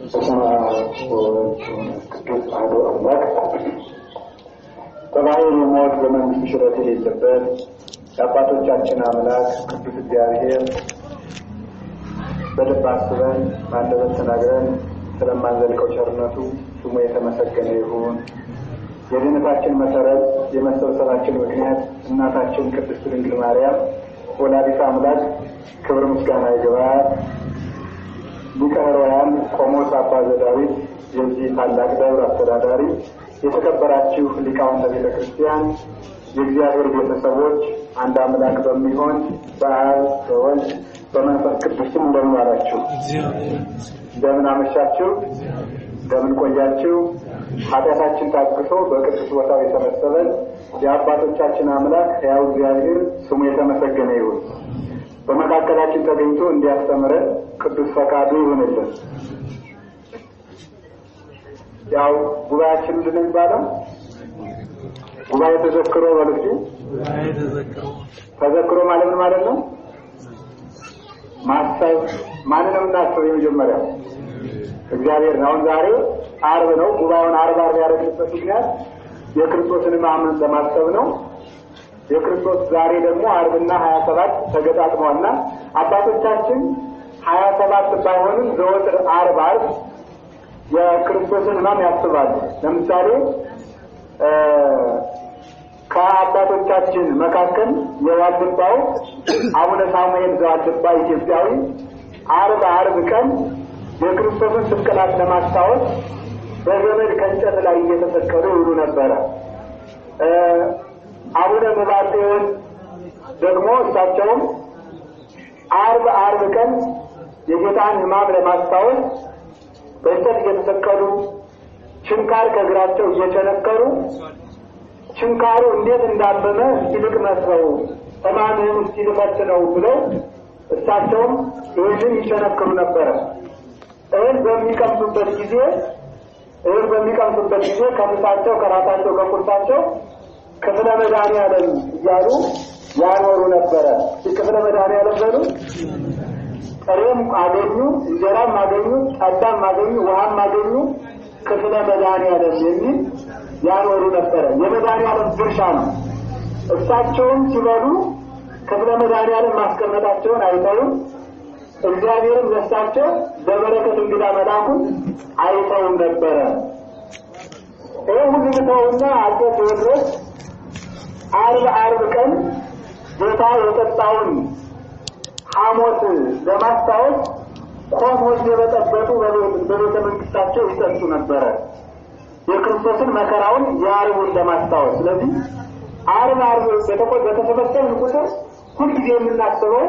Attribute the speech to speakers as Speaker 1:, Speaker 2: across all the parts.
Speaker 1: በስመ አብ ወወልድ ወመንፈስ ቅዱስ አሐዱ አምላክ። በባህር ሞት በመንግስቱ ሽረት የሌለበት የአባቶቻችን አምላክ ቅዱስ እግዚአብሔር በልብ አስበን በአንደበት ተናግረን ስለማንዘልቀው ቸርነቱ ስሙ የተመሰገነ ይሁን። የድኅነታችን መሰረት የመሰብሰባችን ምክንያት እናታችን ቅድስት ድንግል ማርያም ወላዲተ አምላክ ክብር ምስጋና ይግባት። ሊቀ ኅሩያን ቆሞስ አባ ዘዳዊት የዚህ ታላቅ ደብር አስተዳዳሪ፣ የተከበራችሁ ሊቃውንተ ቤተ ክርስቲያን፣ የእግዚአብሔር ቤተሰቦች፣ አንድ አምላክ በሚሆን በአብ በወልድ በመንፈስ ቅዱስ እንደምን ዋላችሁ? እንደምን አመሻችሁ? እንደምን ቆያችሁ? ኃጢአታችን ታግሶ በቅዱስ ቦታው የተመሰለን የአባቶቻችን አምላክ ሕያው እግዚአብሔር ስሙ የተመሰገነ ይሁን። በመካከላችን ተገኝቶ እንዲያስተምረን ቅዱስ ፈቃዱ ይሁንልን። ያው ጉባኤያችን ምንድን ነው የሚባለው? ጉባኤ ተዘክሮ በልኩ። ተዘክሮ ማለት ምን ማለት ነው? ማሰብ። ማንን ነው የምናስበው? የመጀመሪያው እግዚአብሔር ነው። አሁን ዛሬ ዓርብ ነው። ጉባኤውን ዓርብ ያደረግንበት ምክንያት የክርስቶስን ሕማም ለማሰብ ነው። የክርስቶስ ዛሬ ደግሞ ዓርብና 27 ተገጣጥመዋልና አባቶቻችን 27 ባይሆንም ዘወትር ዓርብ የክርስቶስን ሕማም ያስባሉ። ለምሳሌ ከአባቶቻችን መካከል የዋልድባው አቡነ ሳሙኤል ዘዋልድባ ኢትዮጵያዊ ዓርብ ቀን የክርስቶስን ስቅላት ለማስታወስ በገመድ ከእንጨት ላይ እየተሰቀሉ ይውሉ ነበረ። አቡነ መባቴዎን ደግሞ እሳቸውም ዓርብ ቀን የጌታን ሕማም ለማስታወስ በእንጨት እየተሰቀሉ ችንካር ከእግራቸው እየቸነከሩ ችንካሩ እንዴት እንዳመመ እስኪልቅ መስለው ሕማምህን እስኪልፈት ነው ብለው እሳቸውም ይህንን ይቸነክሩ ነበረ። እህል በሚቀምሱበት ጊዜ ከምሳቸው ከራሳቸው ከቁርሳቸው ክፍለ መድኃኔዓለም እያሉ ያኖሩ ነበረ። ክፍለ መድኃኔዓለም በሉ። ጥሬም አገኙ፣ እንጀራም አገኙ፣ ጠላም አገኙ፣ ውሃም አገኙ፣ ክፍለ መድኃኔዓለም የሚል ያኖሩ ነበረ። የመድኃኔዓለም ድርሻ ነው። እሳቸውም ሲበሉ ክፍለ መድኃኔዓለም ማስቀመጣቸውን አይተውም። እግዚአብሔርም ለእሳቸው በበረከት እንግዳ መላኩን አይተውም ነበረ። ይህ ሁሉ ልተውና አፄ ቴዎድሮስ ዓርብ ቀን ጌታ የጠጣውን ሐሞት ለማስታወስ ኮሶች የበጠበጡ በቤተ መንግስታቸው ይጠጡ ነበረ። የክርስቶስን መከራውን የዓርቡን ለማስታወስ። ስለዚህ ዓርብ በተሰበሰብን ቁጥር ሁልጊዜ የምናስበው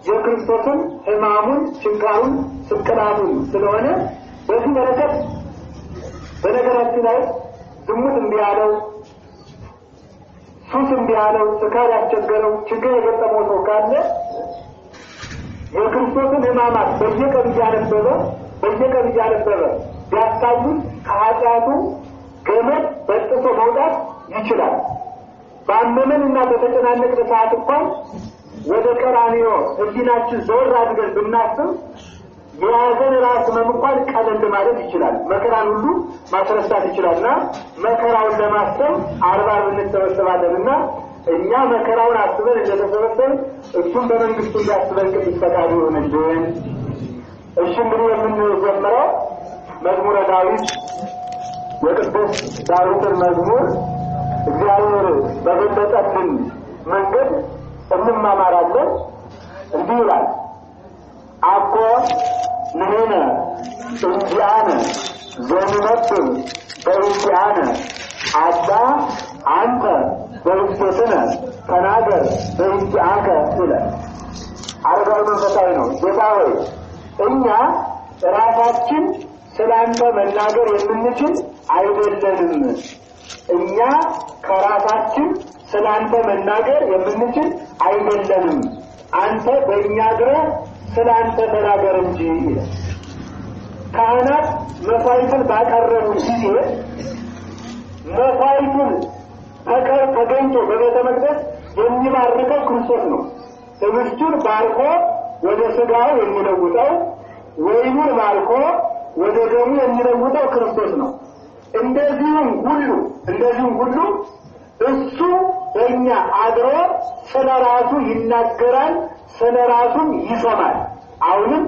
Speaker 1: የክርስቶስን ሕማሙን፣ ችንካሩን፣ ስቅላቱን ስለሆነ በዚህ በረከት በነገራችን ላይ ዝሙት እምቢ ያለው፣ ሱስ እምቢ ያለው፣ ስካር ያስቸገረው፣ ችግር የገጠመው ሰው ካለ የክርስቶስን ሕማማት በየቀኑ እያነበበ ቢያስታውስ ከኃጢአቱ ገመድ በጥሶ መውጣት ይችላል። ባመመንና በተጨናነቅን ሰዓት እንኳን ወደ ቀራንዮ ሕሊናችን ዘወር አድርገን ብናስብ የያዘን ራስ ሕመም እንኳን ቀለል ማለት ይችላል። መከራን ሁሉ ማስረሳት ይችላልና መከራውን ለማሰብ ዓርብ እንሰበሰባለንና እኛ መከራውን አስበን እንደተሰበሰብን እሱም በመንግስቱ እንዲያስበን ቅዱስ ፈቃዱ ይሁንልን። እሺ፣ እንግዲህ የምንጀምረው መዝሙረ ዳዊት የቅዱስ ዳዊትን መዝሙር እግዚአብሔር በገለጸልን መንገድ እንማማራለን። እንዲህ ይላል: አኮ ንሕነ እንዚአነ ዘንነብር በእንዚአነ አባ አንተ በውስቴትነ ተናገር በእንዚአከ ይላል። ዓርባዊ መንፈሳዊ ነው። ጌታ ሆይ እኛ ራሳችን ስላንተ መናገር የምንችል አይደለንም። እኛ ከራሳችን ስላንተ መናገር የምንችል አይደለንም። አንተ በእኛ ድረስ ስላንተ ተናገር እንጂ ይላል። ካህናት መሥዋዕትን ባቀረቡ ጊዜ መሥዋዕቱን ተገኝቶ በቤተ መቅደስ የሚባርከው ክርስቶስ ነው። ህብስቱን ባርኮ ወደ ሥጋው የሚለውጠው፣ ወይኑን ባርኮ ወደ ደሙ የሚለውጠው ክርስቶስ ነው። እንደዚሁም ሁሉ እሱ በእኛ አድሮ ስለራሱ ይናገራል፣ ስለራሱም ይሰማል። አሁንም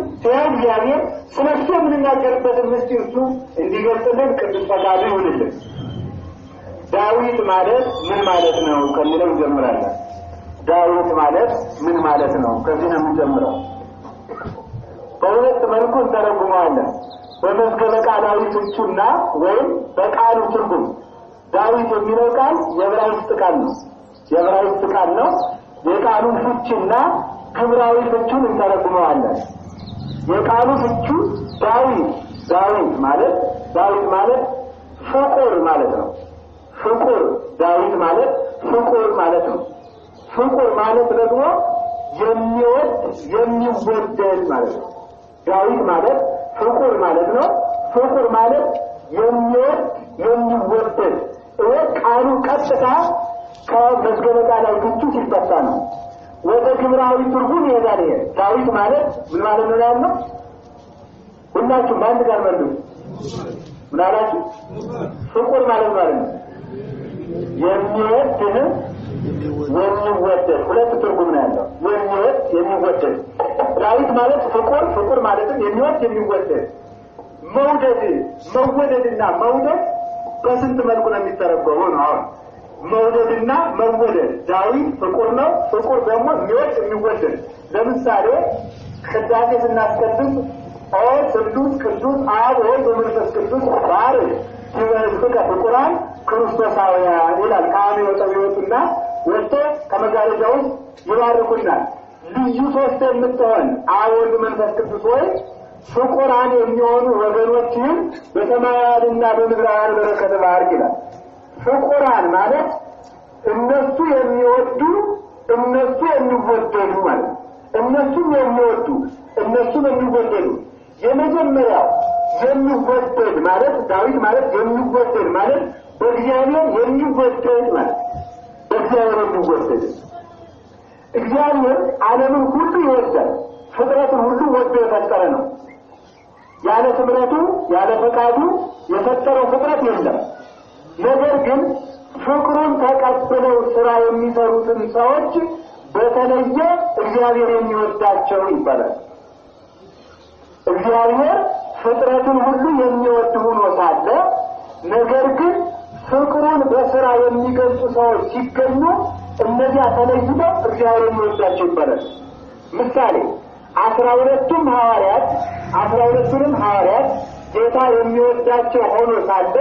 Speaker 1: እግዚአብሔር ስለሱ የምንናገርበትን ምስጢር እሱ እንዲገልጽልን ቅዱስ ፈቃዱ ይሁንልን። ዳዊት ማለት ምን ማለት ነው ከሚለው እንጀምራለን። ዳዊት ማለት ምን ማለት ነው? ከዚህ ነው የምንጀምረው። በሁለት መልኩ እንተረጉመዋለን። በመዝገበ ቃላዊ ፍቹና ወይም በቃሉ ትርጉም። ዳዊት የሚለው ቃል የዕብራይስጥ ቃል ነው። የቃሉን ፍችና ግብራዊ ፍቹን እንተረጉመዋለን። የቃሉ ፍቹ ዳዊት ማለት ፍቁር ማለት ነው። ዳዊት ማለት ፍቁር ማለት ነው። ፍቁር ማለት ደግሞ የሚወደድ ማለት ነው። ዳዊት ማለት ፍቁር ማለት ነው። ፍቁር ማለት የሚወደድ። ይሄ ቃሉ ቀጥታ ከመዝገበ ቃላዊ ፍቹ ሲፈታ ነው። ወደ ግብራዊ ትርጉም ይሄዳል። ይሄ ዳዊት ማለት ምን ማለት ነው ያለው? ሁላችሁም በአንድ ጋር መልሱ። ምን አላችሁ? ፍቁር ማለት ነው የሚወደድ። ሁለት ትርጉም ነው ያለው። የሚወደድ። ዳዊት ማለት ፍቁር ማለትም የሚወደድ። መወደድና መውደድ በስንት መልኩ ነው የሚተረጎመው ነው? አሁን መውደድና መወደድ። ዳዊት ፍቁር ነው። ፍቁር ደግሞ የሚወደድ። ለምሳሌ ቅዳሴ ስናስቀድስ ቅዱስ አብ ወልድ ወመንፈስ ቅዱስ ባርክ ሲበልጽገ ፍቁራን ክርስቶሳውያን ይላል። ካህኑ ይወጡና ወጥቶ ከመጋረጃ ውስጥ ይባርኩናል። ልዩ ሶስት የምትሆን አብ ወልድ መንፈስ ቅዱስ ሆይ ፍቁራን የሚሆኑ ወገኖችህን በሰማያዊና በምድራውያን በረከት ባርክ ይላል። ፍቁራን ማለት እነሱ የሚወዱ እነሱ የሚወደዱ ማለት። እነሱም የሚወዱ እነሱም የሚወደዱ። የመጀመሪያው የሚወደድ ማለት ዳዊት ማለት የሚወደድ ማለት በእግዚአብሔር የሚወደድ ማለት በእግዚአብሔር የሚወደድ። እግዚአብሔር ዓለምን ሁሉ ይወዳል። ፍጥረትን ሁሉ ወዶ የፈጠረ ነው። ያለ ትምረቱ ያለ ፈቃዱ የፈጠረው ፍጥረት የለም። ነገር ግን ፍቅሩን ተቀብለው ስራ የሚሰሩትን ሰዎች በተለየ እግዚአብሔር የሚወዳቸው ይባላል። እግዚአብሔር ፍጥረትን ሁሉ የሚወድ ሆኖ ሳለ ነገር ግን ፍቅሩን በስራ የሚገልጹ ሰዎች ሲገኙ እነዚያ ተለይተው እግዚአብሔር የሚወዳቸው ይባላል። ምሳሌ 12ቱንም ሐዋርያት ጌታ የሚወዳቸው ሆኖ ሳለ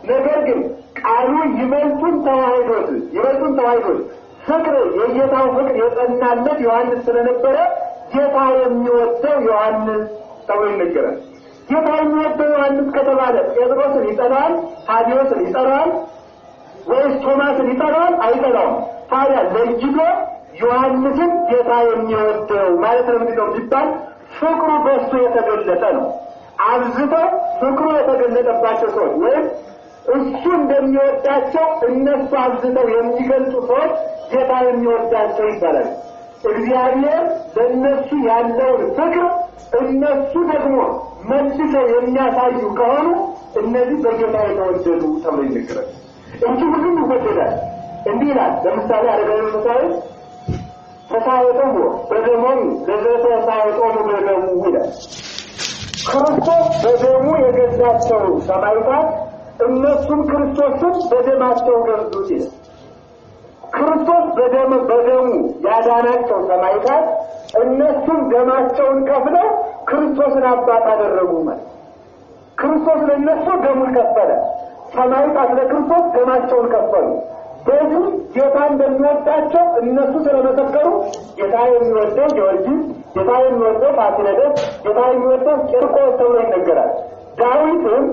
Speaker 1: ነገር ግን ቃሉ ይበልጡን ተዋህዶት ፍቅር የጌታው ፍቅር የጸናለት ዮሐንስ ስለነበረ ጌታ የሚወደው ዮሐንስ ተብሎ ይነገራል። ጌታ የሚወደው ዮሐንስ ከተባለ ጴጥሮስን ይጠራል፣ ታዲዮስን ይጠራል ወይስ ቶማስን ይጠራል? አይጠራውም። ታዲያ ለይቶ ዮሐንስን ጌታ የሚወደው ማለት ምንድን ነው ቢባል ፍቅሩ በእሱ የተገለጠ ነው። አብዝተው ፍቅሩ የተገለጠባቸው ሰዎች ወይም እሱ እንደሚወዳቸው እነሱ አብዝተው የሚገልጹ ሰዎች ጌታ የሚወዳቸው ይባላል። እግዚአብሔር ለእነሱ ያለውን ፍቅር እነሱ ደግሞ መልሰው የሚያሳዩ ከሆኑ እነዚህ በጌታ የተወደዱ ተብሎ ይነገራል እንጂ ሁሉም ይወደዳል። እንዲህ ይላል። ለምሳሌ አረጋዊ ምሳሌ ተሳወጠው በደሙም ለዘተሳወጠው በደሙ ይላል። ክርስቶስ በደሙ የገዛቸው ሰማዕታት እነሱም ክርስቶስን በደማቸው ገዙት ይላል። ክርስቶስ በደሙ ያዳናቸው ሰማዕታት እነሱም ደማቸውን ከፍለው ክርስቶስን አባት አደረጉ ማለት። ክርስቶስ ለእነሱ ደሙን ከፈለ፣ ሰማዕታት ለክርስቶስ ደማቸውን ከፈሉ። በዚህ ጌታ እንደሚወዳቸው እነሱ ስለመሰከሩ ጌታ የሚወደው ጊዮርጊስ፣ ጌታ የሚወደው ፋሲለደስ፣ ጌታ የሚወደው ቂርቆስ ተብሎ ይነገራል። ዳዊትም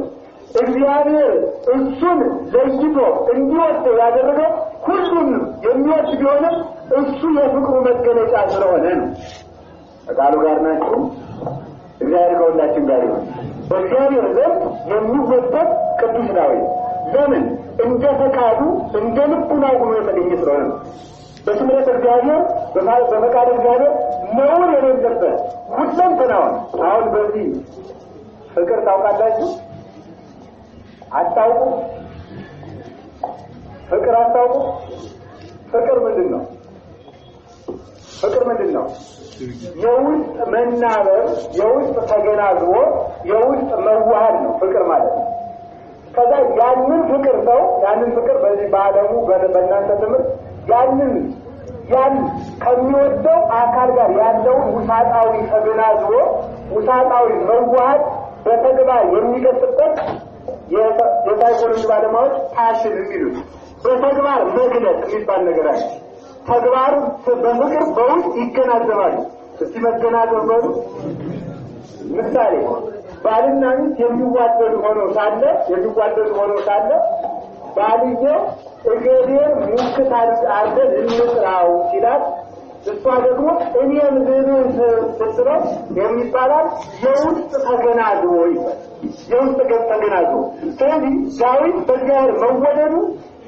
Speaker 1: እግዚአብሔር እሱን ለይቶ እንዲወደው ያደረገው ሁሉም የሚወድ ቢሆንም እሱ የፍቅሩ መገለጫ ስለሆነ ነው። ቃሉ ጋር ናችሁ። እግዚአብሔር ከሁላችን ጋር ይሁን። በእግዚአብሔር ዘንድ የሚወደድ ቅዱስ ዳዊት ለምን? እንደ ፈቃዱ እንደ ልቡናው ሆኖ የተገኘ ስለሆነ ነው። በስምረት እግዚአብሔር በፈቃድ እግዚአብሔር ነውር የሌለበት ሁለንተናውን አሁን በዚህ ፍቅር ታውቃላችሁ? አታውቁ? ፍቅር አታውቁ? ፍቅር ምንድነው? ፍቅር ምንድነው? የውስጥ መናበብ፣ የውስጥ ተገናዝቦ፣ የውስጥ መዋሃድ ነው ፍቅር ማለት ነው። ከዛ ያንን ፍቅር ሰው ያንን ፍቅር በዚህ በዓለሙ በእናንተ ትምህርት ያን ከሚወደው አካል ጋር ያለውን ውሳጣዊ ተገናዝቦ ውሳጣዊ መዋሃድ በተግባር የሚገልጽበት የሳይኮሎጂ ባለሙያዎች ፓሽን የሚሉት በተግባር መግለጽ የሚባል ነገር አለ። ተግባሩ በፍቅር በውስጥ ይገናዘባሉ። እስቲ መገናዘብ በሉ። ምሳሌ ባልና ሚስት የሚዋደዱ ሆነው ሳለ ባልየው እገሌን ሙክት አድርገን እንጥራው ሲላት እሷ ደግሞ እኔም ልብስ ስትለው የሚባላል የውስጥ ተገናዝቦ ይባላል። የውስጥ ተገናዝቦ። ስለዚህ ዳዊት በእግዚአብሔር መወደዱ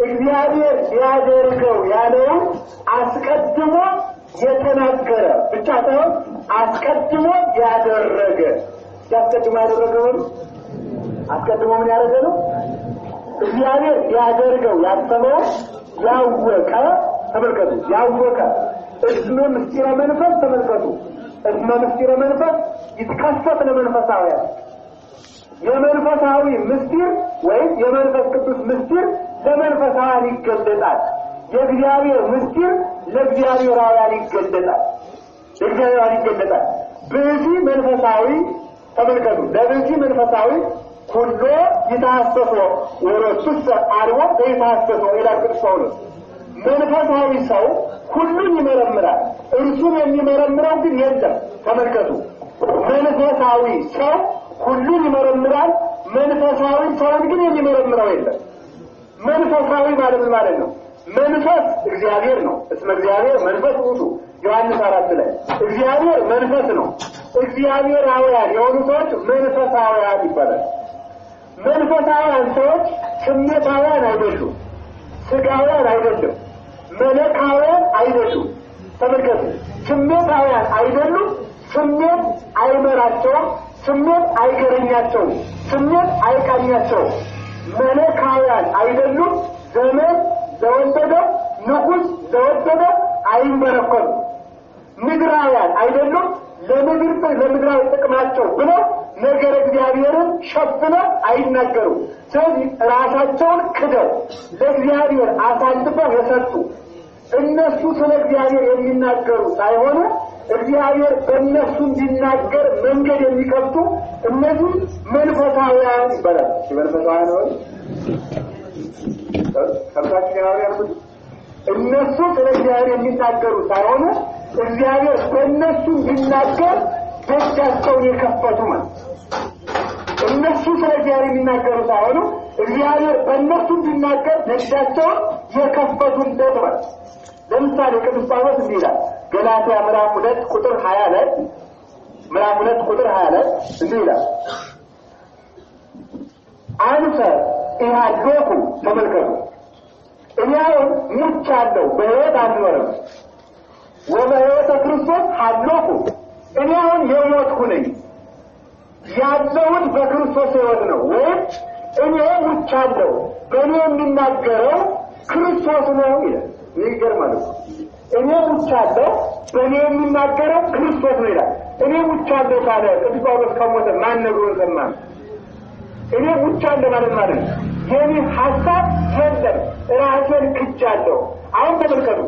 Speaker 1: እግዚአብሔር ያደርገው ያለውን አስቀድሞ የተናገረ ብቻ ሳይሆን አስቀድሞ ያደረገ። ያስቀድሞ ያደረገው አስቀድሞ ምን ያደረገ ነው? እግዚአብሔር ያደርገው ያሰበው ያወቀ። ተመልከቱ፣ ያወቀ እስመ ምስጢረ መንፈስ ተመልከቱ። እስመ ምስጢረ መንፈስ ይትከሰት ለመንፈሳውያን። የመንፈሳዊ ምስጢር ወይም የመንፈስ ቅዱስ ምስጢር ለመንፈሳውያን ይገለጣል። የእግዚአብሔር ምስጢር ለእግዚአብሔራውያን ይገለጣል። በዚህ መንፈሳዊ ተመልከቱ፣ ለዚህ መንፈሳዊ ሁሉ ይታሰሶ ወረሱስ አልቦ ይታሰሶ ይላል ቅዱስ ጳውሎስ። መንፈሳዊ ሰው ሁሉን ይመረምራል፣ እርሱን የሚመረምረው ግን የለም። ተመልከቱ፣ መንፈሳዊ ሰው ሁሉን ይመረምራል፣ መንፈሳዊ ሰውን ግን የሚመረምረው የለም። መንፈሳዊ ማለት ነው። መንፈስ እግዚአብሔር ነው። እስመ እግዚአብሔር መንፈስ ውእቱ ዮሐንስ 4 ላይ እግዚአብሔር መንፈስ ነው። እግዚአብሔራውያን የሆኑ ሰዎች መንፈሳውያን ይባላል። መንፈሳውያን ሰዎች ስሜታውያን አይደሉም፣ ስጋውያን አይደሉም፣ መለካውያን አይደሉም። ተመልከቱ፣ ስሜታውያን አይደሉም። ስሜት አይመራቸውም፣ ስሜት አይገረኛቸውም፣ ስሜት አይቃኛቸውም። መለካውያን አይደሉም። ዘመን ለወደደው ንጉሥ ለወደደው አይንበረከቱም። ምድራውያን አይደሉም። ለምድራዊ ጥቅማቸው ብለው ነገር እግዚአብሔርን ሸፍነው አይናገሩም። ስለዚህ ራሳቸውን ክደው ለእግዚአብሔር አሳልፈው የሰጡ እነሱ ስለ እግዚአብሔር የሚናገሩ ሳይሆኑ እግዚአብሔር በእነሱ እንዲናገር መንገድ የሚከፍቱ እነዚህ መንፈሳውያን ይባላል። መንፈሳውያን ነው እነሱ ስለ እግዚአብሔር የሚናገሩ ሳይሆኑ እግዚአብሔር በእነሱ እንዲናገር ደጃቸውን የከፈቱ ማለት። እነሱ ስለ እግዚአብሔር የሚናገሩ ሳይሆኑ እግዚአብሔር በእነሱ እንዲናገር ደጃቸውን የከፈቱለት ማለት። ለምሳሌ ቅዱስ ጳውሎስ እንዲህ ይላል ገላትያ ምዕራፍ 2 ቁጥር 20 ላይ እንዲህ ይላል አንተ ኢሃዶኩ ተመልከቱ፣ እኔ አሁን ሙቻለሁ በሕይወት አልኖርም፣ ወበሕይወተ ክርስቶስ ሀሎኩ እኔ አሁን የሞትኩ ነኝ፣ ያለሁት በክርስቶስ ሕይወት ነው። ወይም እኔ ሙቻለሁ በእኔ የሚናገረው ክርስቶስ ነው ይላል። ይገርማል። እኔ ሙቻለሁ በእኔ የሚናገረው ክርስቶስ ነው ይላል። እኔ ሙቻለሁ ካለ ቅዱስ ጳውሎስ ከሞተ ማን ነግሮን ሰማን? እኔ ሙቻለሁ ማለት ነው የኔ ሐሳብ የለም፣ ራሴን ክጃለሁ። አሁን ተመልከቱ፣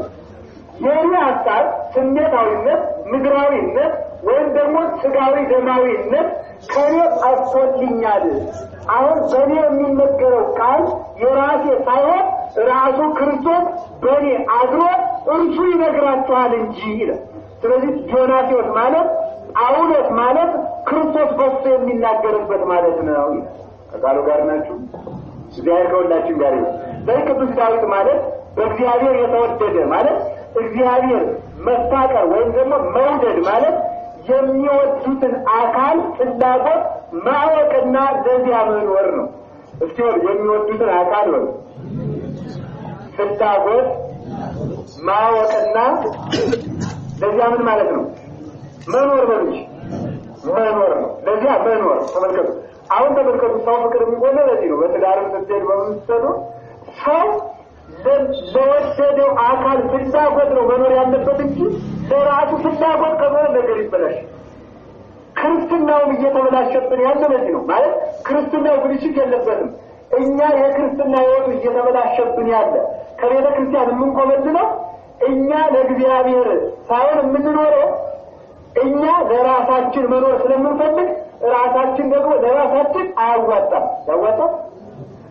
Speaker 1: የኔ ሐሳብ ስሜታዊነት፣ ምድራዊነት ወይም ደግሞ ስጋዊ ደማዊነት ከኔ ጠፍቶልኛል። አሁን በእኔ የሚነገረው ቃል የራሴ ሳይሆን ራሱ ክርስቶስ በእኔ አድሮ እርሱ ይነግራችኋል እንጂ ይላል። ስለዚህ ዲዮናስዮስ ማለት ጳውሎስ ማለት ክርስቶስ በሱ የሚናገርበት ማለት ነው። ከቃሉ ጋር ናችሁ? እግዚአብሔር ከሁላችን ጋር ይሁን። በቅዱስ ዳዊት ማለት በእግዚአብሔር የተወደደ ማለት እግዚአብሔር መፋቀር ወይም ደግሞ መውደድ ማለት የሚወዱትን አካል ፍላጎት ማወቅና ለዚያ መኖር ነው። እስኪ የሚወዱትን አካል ወይ ፍላጎት ማወቅና ለዚያ ምን ማለት ነው? መኖር ነው። ለዚያ መኖር። ተመልከቱ፣ አሁን ተመልከቱ ሰው ፍቅር የሚሆነው ለዚህ ነው። በትዳርም ስትሄዱ በምትሰሩ ሰው ለወሰደው አካል ፍላጎት ነው መኖር ያለበት እንጂ ለራሱ ፍላጎት ከሆነ ነገር ይበላሽ። ክርስትናውም እየተበላሸብን ያለ ለዚህ ነው። ማለት ክርስትናው ብልሽት የለበትም። እኛ የክርስትና ሕይወቱ እየተበላሸብን ያለ ከቤተ ክርስቲያን የምንቆመልነው እኛ ለእግዚአብሔር ሳይሆን የምንኖረው እኛ ለራሳችን መኖር ስለምንፈልግ ራሳችን ደግሞ ለራሳችን አያዋጣም። ያዋጣም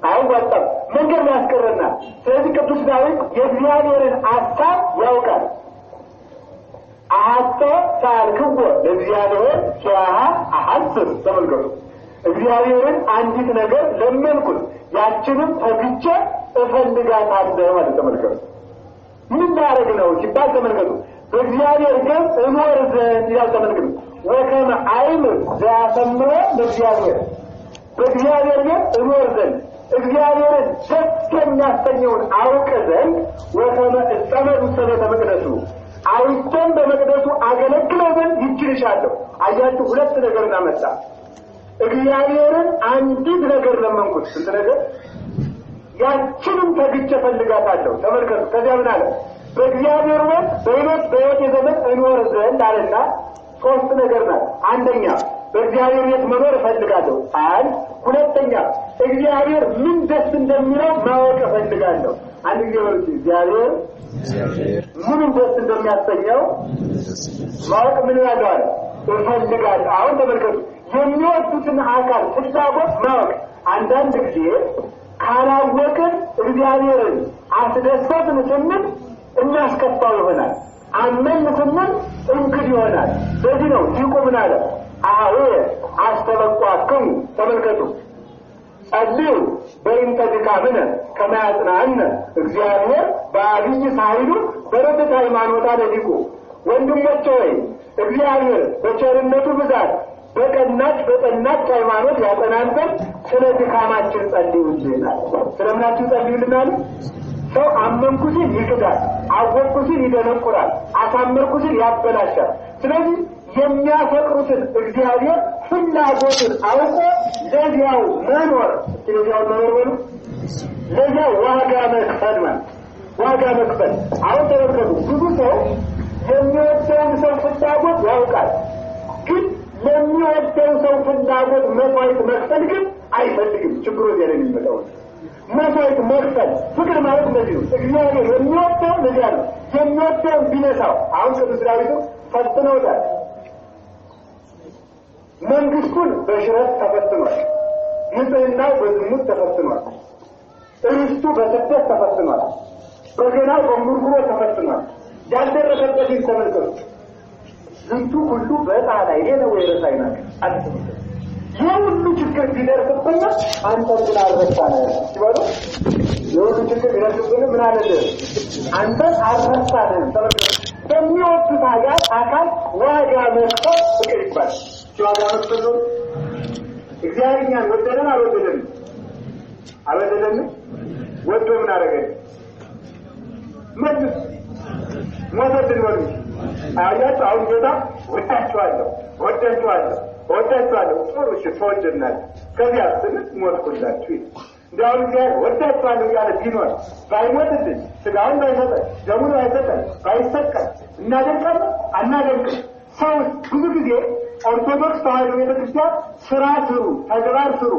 Speaker 1: አያዋጣም፣ መንገድ ላይ ያስቀረናል። ስለዚህ ቅዱስ ዳዊት የእግዚአብሔርን ሐሳብ ያውቃል። አሐተ ሳልክዎ ለእግዚአብሔር ኪያሃ አሐስብ። ተመልከቱ እግዚአብሔርን አንዲት ነገር ለመንኩት ያችንም ተግቼ እፈልጋታለሁ ማለት ተመልከቱ። ምን ላደርግ ነው ሲባል ተመልከቱ በእግዚአብሔር ግን እኖር ዘንድ ይላል። ተመልከቱ ወከመ አይምር ዘያሰምሮ ለእግዚአብሔር በእግዚአብሔር ግን እኖር ዘንድ እግዚአብሔርን ደስ የሚያሰኘውን አውቅ ዘንድ ወከመ እጸመድ ውስተ ቤተ መቅደሱ አይቶም በመቅደሱ አገለግለው ዘንድ ይችልሻለሁ። አያችሁ ሁለት ነገር እናመጣ። እግዚአብሔርን አንዲት ነገር ለመንኩት። ስንት ነገር? ያችንም ተግቼ ፈልጋታለሁ። ተመልከቱ ከዚያ ምን አለ? በእግዚአብሔር ወት በሕይወት የዘመን እኖር ዘንድ አለና ሶስት ነገር ናት። አንደኛ በእግዚአብሔር ቤት መኖር እፈልጋለሁ። ሁለተኛ እግዚአብሔር ምን ደስ እንደሚለው ማወቅ እፈልጋለሁ። አንድ ጊዜ ወርጂ እግዚአብሔር ምን ደስ እንደሚያሰኘው ማወቅ ምን ያለው እፈልጋለሁ። አሁን ተመልከቱ የሚወዱትን አካል ፍላጎት ማወቅ። አንዳንድ ጊዜ ካላወቅን እግዚአብሔርን አስደሰትን ስንል እናስከፋው ይሆናል። አመን ስንል እንግድ ይሆናል። በዚህ ነው ሊቁ ምን አለ? አዎ አስተበቋክሙ። ተመልከቱ ጸልዩ በእንተ ድካምነ ከመ ያጽናነ እግዚአብሔር በአብይ ኃይሉ በረከተ ሃይማኖት አለ ሊቁ። ወንድሞቼ ሆይ እግዚአብሔር በቸርነቱ ብዛት በቀናች ሃይማኖት ያጸናን ዘንድ ስለ ድካማችን ጸልዩልናል። ስለምናችን ጸልዩልናል። ሰው አመንኩ ሲል ይክዳል፣ አወቅኩ ሲል ይደነቁራል፣ አሳመርኩ ሲል ያበላሻል። ስለዚህ የሚያፈቅሩትን እግዚአብሔር ፍላጎትን አውቆ ለዚያው መኖር ለዚያው መኖር ለዚያው ዋጋ መክፈል ማለት ዋጋ መክፈል። አሁን ተመልከቱ ብዙ ሰው የሚወደውን ሰው ፍላጎት ያውቃል፣ ግን ለሚወደው ሰው ፍላጎት መስዋዕት መክፈል ግን አይፈልግም። ችግሩ እዚያ ላይ የሚመጣው መስዋዕት መክፈል ፍቅር ማለት እንደዚህ ነው። እግዚአብሔር የሚወደው ለዚያ ነው። የሚወደውን ቢነሳው አሁን ቅዱስ ዳዊት ፈትነውታል። መንግስቱን በሽረት ተፈትኗል፣ ንጽህናው በዝሙት ተፈትኗል፣ ርስቱ በስደት ተፈትኗል፣ በገናው በንጉርጉሮ ተፈትኗል። ያልደረሰበትን ተመልከቱ። ዝንቱ ሁሉ በጣላ ይሄ ነው የረሳይ ነገር አጥቶ የሁሉ ችግር ቢደርስብን አንተን ግን አልረሳንም ሲባሉ የሁሉ ችግር ቢደርስብን ምን አለ? አንተን አልረሳንም። በሚወዱት አካል ዋጋ መክፈል ፍቅር ይባላል። ዋጋ መክፈል እግዚአብሔር እኛን ወደደን አልወደደንም? አልወደደንም። ወዶ ምን አደረገን? መልስ ሞተልን ወልጅ አያችሁ። አሁን ጌታ ወዳችኋለሁ ጥሩ እሺ ተወደናል ከዚያ ስንት ሞትኩላችሁ ይል እንዲያውም እግዚአብሔር ወዳችኋለሁ እያለ ቢኖር ባይሞትልን ስጋውን ባይሰጠን ደሙን ባይሰጠን ባይሰቀል እናደንቃለን አናደንቅም? ሰው ብዙ ጊዜ ኦርቶዶክስ ተዋሕዶ ቤተክርስቲያን ስራ ስሩ ተግባር ስሩ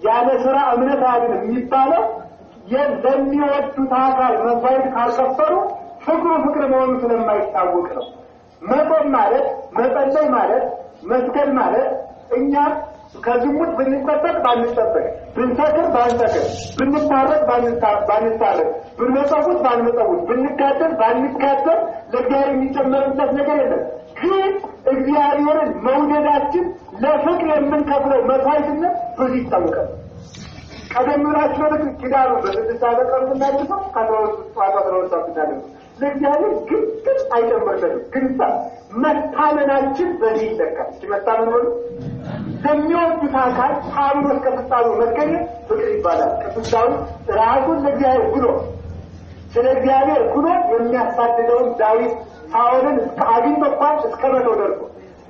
Speaker 1: ያለ ስራ እምነት አይደለም የሚባለው ለሚወዱት አካል መስዋዕት ካልከፈሉ ፍቅር መሆኑ ስለማይታወቅ ነው። መቆም ማለት መጸለይ ማለት መስገድ ማለት እኛ ከዝሙት ብንጠበቅ ባንጠበቅ፣ ብንሰክር ባንሰክር፣ ብንታረቅ ባንታረቅ፣ ብንመጸውት ባንመጸውት፣ ብንጋደል ባንጋደል ለእግዚአብሔር የሚጨመርበት ነገር የለም። ግን እግዚአብሔርን መውደዳችን ለፍቅር የምንከፍለው መስዋዕትነት ብዙ ይታወቃል። ቀደም ብላችሁ ወደ ኪዳኑ በስድስት አበቀሩ እናድርገው ከአስራሁለት ጠዋት 12 ሰዓት እናድርገው ለእግዚአብሔር ግን አይጨመርለትም። ግን መታመናችን በዚህ ይለካል። ሲመታመን ሆኑ ለሚወዱት አካል ታምኖ እስከ ፍጻሜ መገኘት ፍቅር ይባላል። ቅዱስ ዳዊት ራሱን ለእግዚአብሔር ብሎ ስለ እግዚአብሔር ብሎ የሚያሳድደውን ዳዊት ሳኦልን አግኝቶ እንኳን እስከ መተው ደርሶ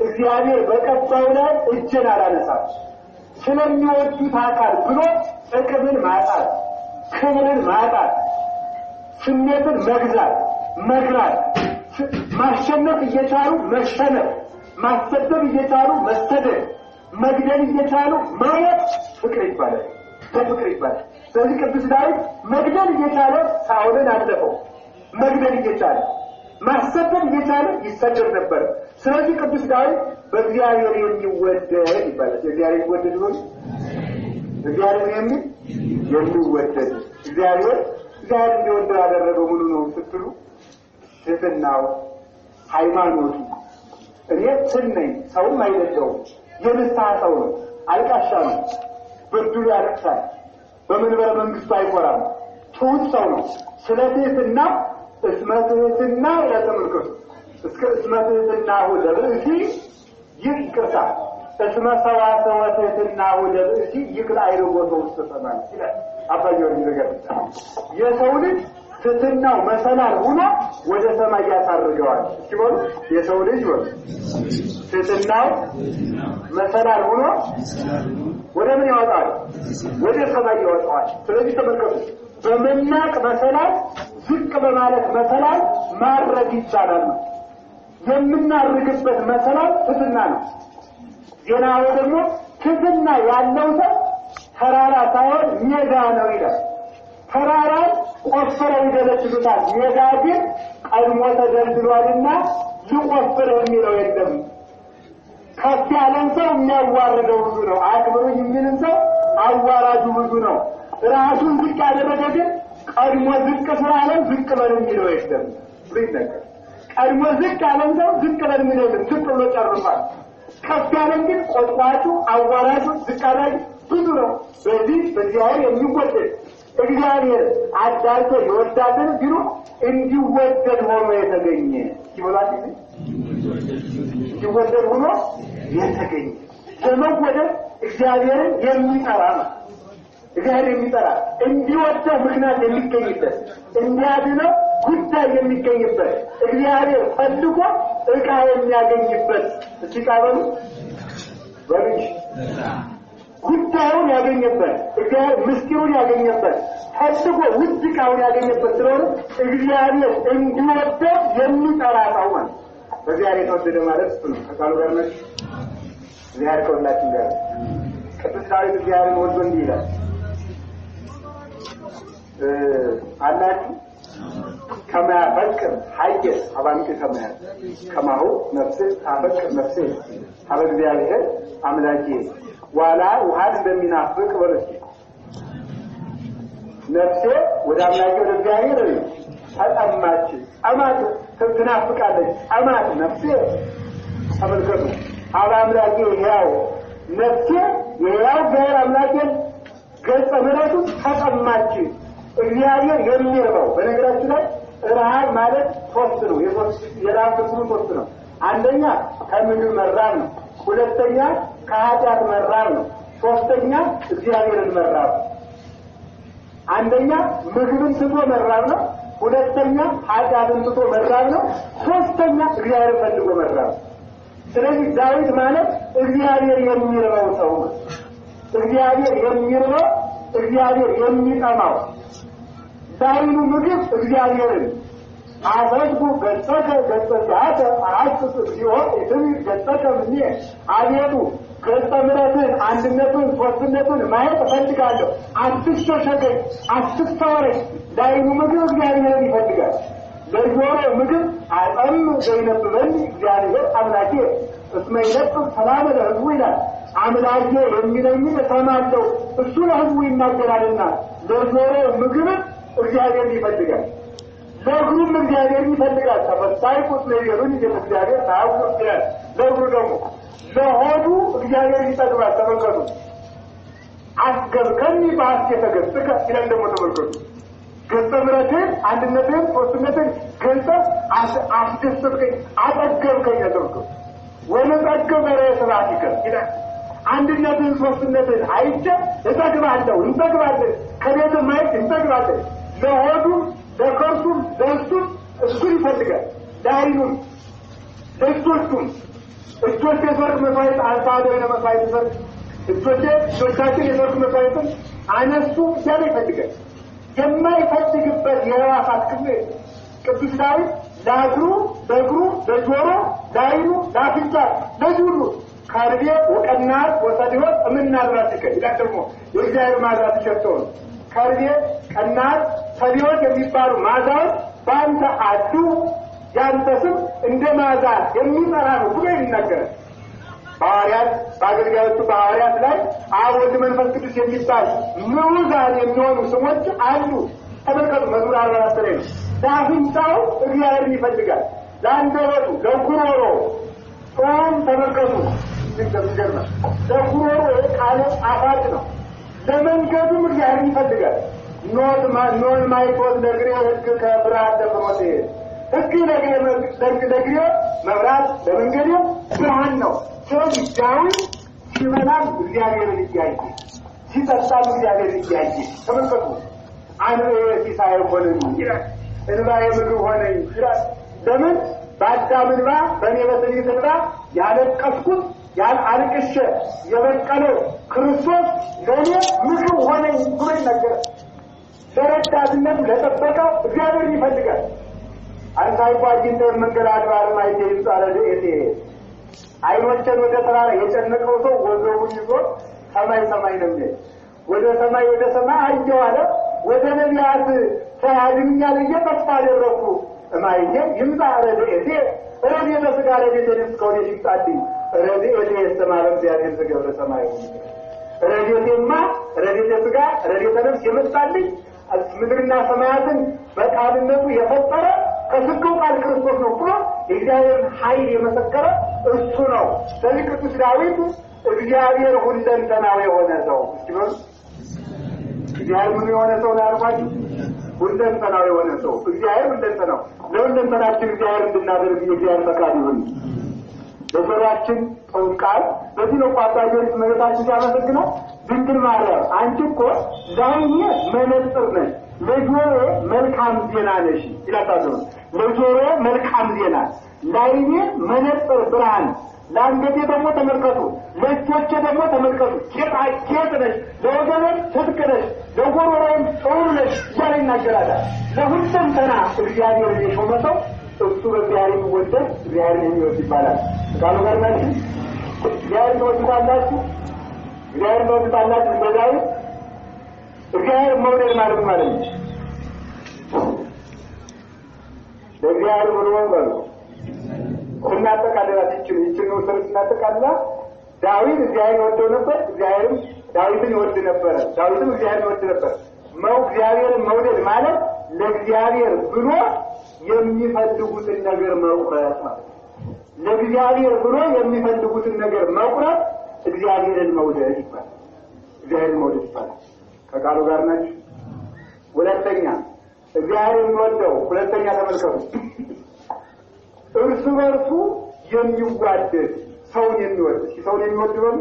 Speaker 1: እግዚአብሔር በቀባዩ ላይ እጄን አላነሳም ስለሚወዱት አካል ብሎ ጥቅምን ማጣት ክብርን ማጣት ስሜትን መግዛት መግራት ማሸነፍ እየቻሉ መሸነፍ ማስተደብ እየቻሉ መስተደብ መግደል እየቻሉ ማየት ፍቅር ይባላል በፍቅር ይባላል ስለዚህ ቅዱስ ዳዊት መግደል እየቻለ ሳኦልን አለፈው መግደል እየቻለ ማስተደብ እየቻለ ይሰደብ ነበር ስለዚህ ቅዱስ ዳዊት በእግዚአብሔር የሚወደድ ይባላል እግዚአብሔር ይወደድ ነው እግዚአብሔር የሚወደድ እግዚአብሔር እንዲወደድ ያደረገው ምኑ ነው ስትሉ ትህትናው ሃይማኖቱ እኔ ትነኝ ሰውም አይደለም የንስሐ ሰው ነው አልቃሻ ነው በዱር ያለቅሳል በመንበረ መንግስቱ አይቆራም ትሁት ሰው ነው ስለትህትና እስመትህትና ያተመልከቱ እስከ እስመትህትና ወደብእሲ ይቅርታ እስመ ሰዋሰወትህትና ወደብእሲ ይቅር አይረጎቶ ውስጥ ተሰማል ይላል አባጆር ይነገር የሰው ልጅ ትህትናው መሰላል ሆኖ ወደ ሰማይ ያሳርገዋል ሲሆን የሰው ልጅ ትህትናው መሰላል ሆኖ ወደ ምን ያወጣል ወደ ሰማይ ያወጣል ስለዚህ ተመልከቱ በመናቅ መሰላል ዝቅ በማለት መሰላል ማድረግ ይቻላል የምናርግበት መሰላል ትህትና ነው ዜናው ደግሞ ትህትና ያለው ሰው ተራራ ሳይሆን ሜዳ ነው ይላል ተራራ ቆፍረው ይደለድሉታል ሜዳ ግን ቀድሞ ተደልድሏልና ይቆፍር የሚለው የለም ከፍ ያለን ሰው የሚያዋርደው ብዙ ነው አክብሩኝ የሚልን ሰው አዋራጁ ብዙ ነው ራሱን ዝቅ ያደረገ ግን ቀድሞ ዝቅ ስላለ ዝቅ በል የሚለው የለም ብሪነገር ቀድሞ ዝቅ ያለን ሰው ዝቅ በል የሚለው የለም ዝቅ ብሎ ጨርሷል ከፍ ያለን ግን ቆጥቋጩ አዋራጁ ዝቅ አድራጊ ብዙ ነው በዚህ በእግዚአብሔር የሚወደድ እግዚአብሔር አዳልቶ ይወዳልን ቢሉ እንዲወደድ ሆኖ የተገኘ ይወላል እንዲወደድ ሆኖ የተገኘ ለመወደድ እግዚአብሔርን የሚጠራ ነው እግዚአብሔር የሚጠራ እንዲወደው ምክንያት የሚገኝበት እንዲያድነው ጉዳይ የሚገኝበት እግዚአብሔር ፈልጎ ዕቃ የሚያገኝበት ሲቃበሉ ወልጅ ጉዳዩን ያገኘበት እግዚአብሔር ምስጢሩን ያገኘበት ፈልጎ ውድ ዕቃውን ያገኘበት ስለሆነ እግዚአብሔር እንዲወደው የሚጠራ ሰው ማለት በእግዚአብሔር ተወደደ ማለት እሱ ነው ከቃሉ ጋር ነው እግዚአብሔር ከሁላችን ጋር ቅዱስ ዳዊት እግዚአብሔርን ወዶ እንዲህ ይላል አላችሁ كما فكر حي أبانك كما هو نفسه تفكر نفسه هذا بيعمله عملاقي ولا وهذا بمنافق ولا شيء نفسه وده عملاقي وده بيعمله هذا أمات تنافق عليه أمات نفسه هذا الكلام هذا عملاقي ياو نفسه ياو غير عملاقي قصة مناسو هذا أمات እግዚአብሔር የሚርበው በነገራችን ላይ ረሃብ ማለት ሶስት ነው የራብ ፍጹም ሶስት ነው አንደኛ ከምግብ መራብ ነው ሁለተኛ ከኃጢአት መራብ ነው ሶስተኛ እግዚአብሔርን መራብ አንደኛ ምግብን ትቶ መራብ ነው ሁለተኛ ኃጢአትን ትቶ መራብ ነው ሶስተኛ እግዚአብሔርን ፈልጎ መራብ ስለዚህ ዳዊት ማለት እግዚአብሔር የሚርበው ሰው ነው እግዚአብሔር የሚርበው እግዚአብሔር የሚጠማው ዳይኑ ምግብ እግዚአብሔርን አዘዝኩ ገጸከ ገጸያተ አሐስስ እግዚኦ እትም ገጸከ ምኔ አቤቱ ገጸ ምሕረትን አንድነቱን ሶስትነቱን ማየት እፈልጋለሁ አትሸሸገኝ አትሰወረኝ ዳይኑ ምግብ እግዚአብሔርን ይፈልጋል ለጆሮ ምግብ አጠም ዘይነብበኒ እግዚአብሔር አምላኬ እስመ ይነጥብ ሰላም ለሕዝቡ ይላል አምላኬ የሚለኝን እሰማለሁ እሱ ለሕዝቡ ይናገራልና ለጆሮ ምግብ እግዚአብሔር ይፈልጋል ለእግሩም እግዚአብሔር ይፈልጋል ተፈሳይ ቁጥር የሩን እግዚአብሔር ታውቁ ይላል ለእግሩ ደግሞ ለሆዱ እግዚአብሔር ይጠግባል ተመልከቱ አስገብከኒ በሐሴተ ገጽከ ይላል ደግሞ ተመልከቱ ገጸ ምሕረትን አንድነትን ሶስትነትን ገልጸህ አስደሰትከኝ አጠገብከኝ ተመልከቱ ወለጠገብ በረስራቲከ ይላል አንድነትን ሶስትነትን አይቼ እጠግባለሁ እንጠግባለን ከቤት ማየት እንጠግባለን ለሆዱም ለከርሱም ለእሱም እሱን ይፈልጋል ለዓይኑም ለእጆቹም እጆች የሰርቅ መስዋዕት አልፋዶ የመስዋዕት ሰርቅ እጆቻችን የኖርክ መስዋዕትን አነሱ እያለ ይፈልጋል። የማይፈልግበት የሕዋሳት ክፍል ቅዱስ ዳዊት ለእግሩ፣ በእግሩ፣ ለጆሮ፣ ለዓይኑ፣ ለአፍንጫ ለዚህ ሁሉ ከርቤ ወቀናት ወሰዲሆን እምናድራትከ ይላል። ደግሞ የእግዚአብሔር መዓዛ ተሸተው ከርቤ፣ ቀናት፣ ሰዲሆን የሚባሉ መዓዛዎች በአንተ አዱ፣ ያንተ ስም እንደ መዓዛ የሚጠራ ነው ብሎ ይናገራል። ሐዋርያት በአገልጋዮቹ በሐዋርያት ላይ አብ ወልድ መንፈስ ቅዱስ የሚባል ምዑዛን የሚሆኑ ስሞች አሉ። ተመልከቱ፣ መዝሙር 44 ላይ ነው። ለአፍንጫው እግዚአብሔርን ይፈልጋል፣ ለአንደበቱ፣ ለጉሮሮ ጾም ተመልከቱ፣ ይገርማል። ለጉሮሮ ቃለ ጣፋጭ ነው። ለመንገዱም እግዚአብሔርን ይፈልጋል። ኖን ማይቶት ለእግሬ ሕግ ከብርሃን ለፍኖቴ ሕግ ለእግሬ መብራት ለመንገዴ ብርሃን ነው። ስለዚህ ዳዊት ሲበላም እግዚአብሔርን እያየ ሲጠጣም እግዚአብሔርን እያየ ተመልከቱ። አንበየ ሲሳይ ሆነኝ ይላል፣ እንባዬ ምግብ ሆነኝ ይላል። ለምን በአዳም እንባ በእኔ በትዕቢት እንባ ያለቀስኩት አልቅሼ የበቀለው ክርስቶስ ለእኔ ምግብ ሆነኝ ብሎ ይናገራል። ለረዳትነቱ ለጠበቀው እግዚአብሔርን ይፈልጋል። አንሳይኳጅንተ መንገድ አድባርም አይቴ ይጻለ ለእቴ አይኖችን ወደ ተራራ የጨነቀው ሰው ወገቡን ይዞ ሰማይ ሰማይ ነው የሚል ወደ ሰማይ አየሁ አለ። ወደ ነቢያት ሳያድኛል እየተስፋ አደረኩ እማዬ ይምጣ ረድኤቴ ረድኤተ ሥጋ ረድኤተ ነፍስ ከሆነ ይምጣልኝ ረድኤቴ የሰማረ እግዚአብሔር ዘገብረ ሰማይ ረድኤቴማ ረድኤተ ሥጋ ረድኤተ ነፍስ የመጣልኝ ምድርና ሰማያትን በቃልነቱ የፈጠረ ከስጋው ቃል ክርስቶስ ነው ብሎ የእግዚአብሔርን ኃይል የመሰከረ እሱ ነው። ስለዚህ ቅዱስ ዳዊት እግዚአብሔር ሁለንተናዊ የሆነ ሰው እግዚአብሔር ምን የሆነ ሰው ነው ያልኳችሁ? ሁለንተናዊ የሆነ ሰው እግዚአብሔር ሁለንተናው ለሁለንተናችን እግዚአብሔር እንድናደርግ የእግዚአብሔር ፈቃድ ይሁን። በሰራችን ቃል በዚህ ነው ቋጣጆች መሬታችን ሲያመሰግነው ድንግል ማርያም አንቺ እኮ ዛይኔ መነጽር ነሽ ለጆሮ መልካም ዜና ነሽ ይላታሉ። ለጆሮ መልካም ዜና፣ ለዓይኔ መነጽር ብርሃን፣ ለአንገቴ ደግሞ ተመልከቱ፣ ለእጆቼ ደግሞ ተመልከቱ ጌጥ ነሽ፣ ለወገኖች ትጥቅ ነሽ፣ ለጎሮሮም ጥሩር ነሽ እያለ ይናገራል። ለሁለንተና እግዚአብሔር የሾመ ሰው እሱ በእግዚአብሔር የሚወደድ እግዚአብሔር የሚወድ ይባላል። ቃሉ ጋር ናችሁ። እግዚአብሔር ትወዱታላችሁ፣ እግዚአብሔር ትወዱታላችሁ። በዛው እግዚአብሔር መውደድ ማለት ነው። ለእግዚአብሔር ብሎ ነው እናጠቃልላት ይችን ነው ሰረት እናጠቃልላ። ዳዊት እግዚአብሔር ይወደው ነበር፣ እግዚአብሔርም ዳዊትን ይወድ ነበር፣ ዳዊትም እግዚአብሔርን ይወድ ነበር። እግዚአብሔርን መውደድ ማለት ለእግዚአብሔር ብሎ የሚፈልጉትን ነገር መቁረጥ ማለት ነው። ለእግዚአብሔር ብሎ የሚፈልጉትን ነገር መቁረጥ እግዚአብሔርን መውደድ ይባላል። እግዚአብሔርን መውደድ ይባላል። ከቃሉ ጋር ናችሁ። ሁለተኛ እግዚአብሔር የሚወደው ሁለተኛ ተመልከቱ፣ እርሱ በርሱ የሚዋደድ ሰውን የሚወድ ሰውን የሚወድ ነው።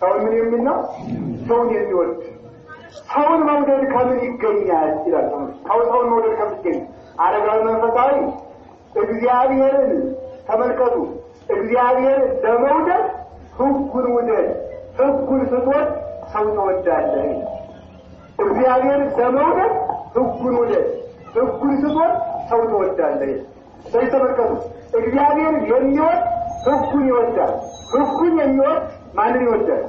Speaker 1: ሰውን ምን የሚል ነው? ሰውን የሚወድ ሰውን መውደድ ከምን ይገኛል ይላል። ሰውን መውደድ ከምን ይገኛል? አረጋዊ መንፈሳዊ እግዚአብሔርን ተመልከቱ። እግዚአብሔርን ለመውደድ ሕጉን ውደድ፣ ሕጉን ስትወድ ሰው ትወዳለህ። እግዚአብሔርን ለመውደድ ሕጉን ውደድ፣ ሕጉን ስትወድ ሰው ትወዳለህ። ስለዚህ ተመልከቱ፣ እግዚአብሔርን የሚወድ ሕጉን ይወዳል። ሕጉን የሚወድ ማንን ይወዳል?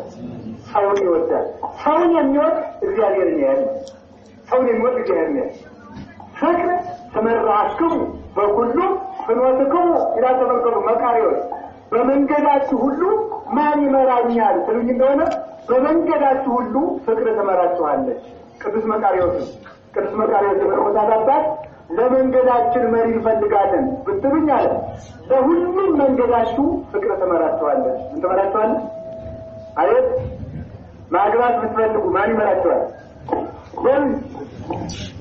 Speaker 1: ሰውን ይወዳል። ሰውን የሚወድ እግዚአብሔርን ያያል። ሰውን የሚወድ እግዚአብሔርን ያያል። ፍቅር ተመራክሙ በኩሉ ፍኖትክሙ ይላል። ተመልከቱ መቃርዮስ በመንገዳችሁ ሁሉ ማን ይመራኛል ትሉኝ እንደሆነ በመንገዳችሁ ሁሉ ፍቅር ተመራችኋለች። ቅዱስ መቃርዮስ የመለኮታት አባት ለመንገዳችን መሪ እንፈልጋለን ብትሉኝ አለ ለሁሉም መንገዳችሁ ፍቅር ተመራችኋለች። ምን ተመራችኋለች? አየት ማግባት ብትፈልጉ ማን ይመራችኋል?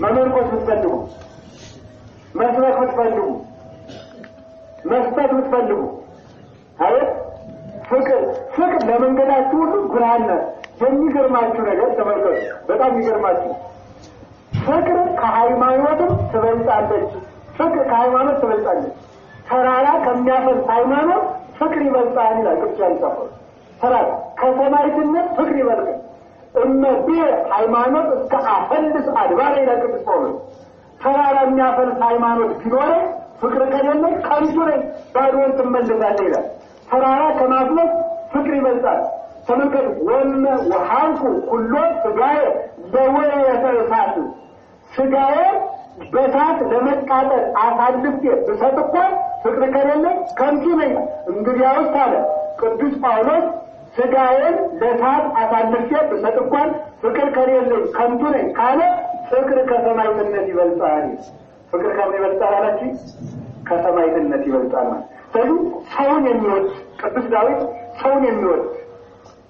Speaker 1: መመርቆስ ብትፈልጉ፣ መስበክ ብትፈልጉ፣ መስጠት ብትፈልጉ አየት ፍቅር ለመንገዳችሁ ሁሉ ብርሃን ናት። የሚገርማችሁ ነገር ተመልከቱ፣ በጣም የሚገርማችሁ ፍቅር ከሃይማኖትም ትበልጣለች። ፍቅር ከሃይማኖት ትበልጣለች። ተራራ ከሚያፈርስ ሃይማኖት ፍቅር ይበልጣል ይላል ቅዱስ ያንሳፈር። ተራራ ከሰማይትነት ፍቅር ይበልጥ እመቤ ሃይማኖት እስከ አፈልስ አድባር ይላል ጳውሎስ። ተራራ የሚያፈልስ ሃይማኖት ቢኖር ፍቅር ከሌለ ከንቱ ነኝ ባዶን ትመለሳለህ ይላል። ተራራ ከማፍለስ ፍቅር ይበልጣል። ተመልከቱ ወሐንኩ ሁሉ ስጋዬ ለወየተ እሳት ስጋዬ በእሳት ለመቃጠል አሳልፌ ብሰጥ እንኳን ፍቅር ከሌለ ከንቱ ነኝ። እንግዲያውስ አለ ቅዱስ ጳውሎስ ስጋዬን ለእሳት አሳልፌ ብሰጥ እንኳን ፍቅር ከሌለ ከንቱ ነኝ ካለ ፍቅር ከሰማይትነት ይበልጣል። ፍቅር ከምን ይበልጣል አላችሁ? ከሰማይትነት ይበልጣል። ስለዚህ ሰውን የሚወድ ቅዱስ ዳዊት ሰውን የሚወድ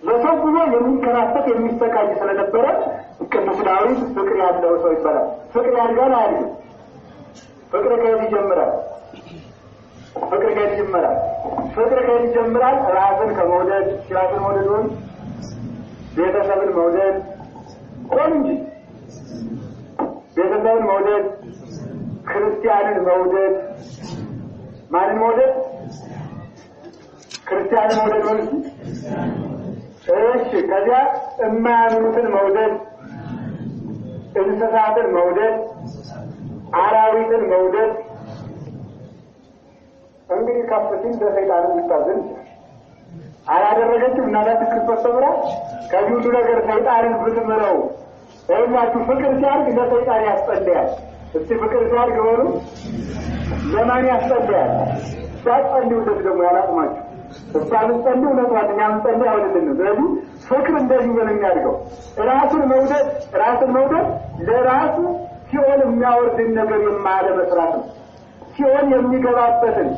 Speaker 1: ለሰው ብሎ የሚከራተት የሚሰቃይ ስለነበረ ቅዱስ ዳዊት ፍቅር ያለው ሰው ይባላል። ፍቅር ያልጋል አይደል? ፍቅር ከየት ይጀምራል? ፍቅር ከየት ይጀምራል? ፍቅር ከየት ይጀምራል? ራስን ከመውደድ ራስን መውደድ ቤተሰብን መውደድ ሆን እንጂ ቤተሰብን መውደድ ክርስቲያንን መውደድ ማንን መውደድ? ክርስቲያንን መውደድ ነው እንጂ እሺ ከዚያ የማያምኑትን መውደድ እንስሳትን መውደድ አራዊትን መውደድ እንግዲህ ከፍቲን በሰይጣን ይታዘን አላደረገችም እናት ክርስቶስ ተብራ ከዚህ ሁሉ ነገር ሰይጣንን ብትምረው እያችሁ ፍቅር ሲያርግ ለሰይጣን ያስጠልያል። እስቲ ፍቅር ሲያርግ በሉ ለማን ያስጠልያል? ሲያስጠልዩ ደግሞ ያላጥማችሁ እሷን ጸልዩ ለቷኛም ጸልዩ አይደለም። ስለዚህ ፍቅር እንደዚህ ነው የሚያደርገው። ራስን መውደድ ለራሱ ሲኦል የሚያወርድን ነገር የማያለ መስራት ነው። ሲኦል የሚገባበትን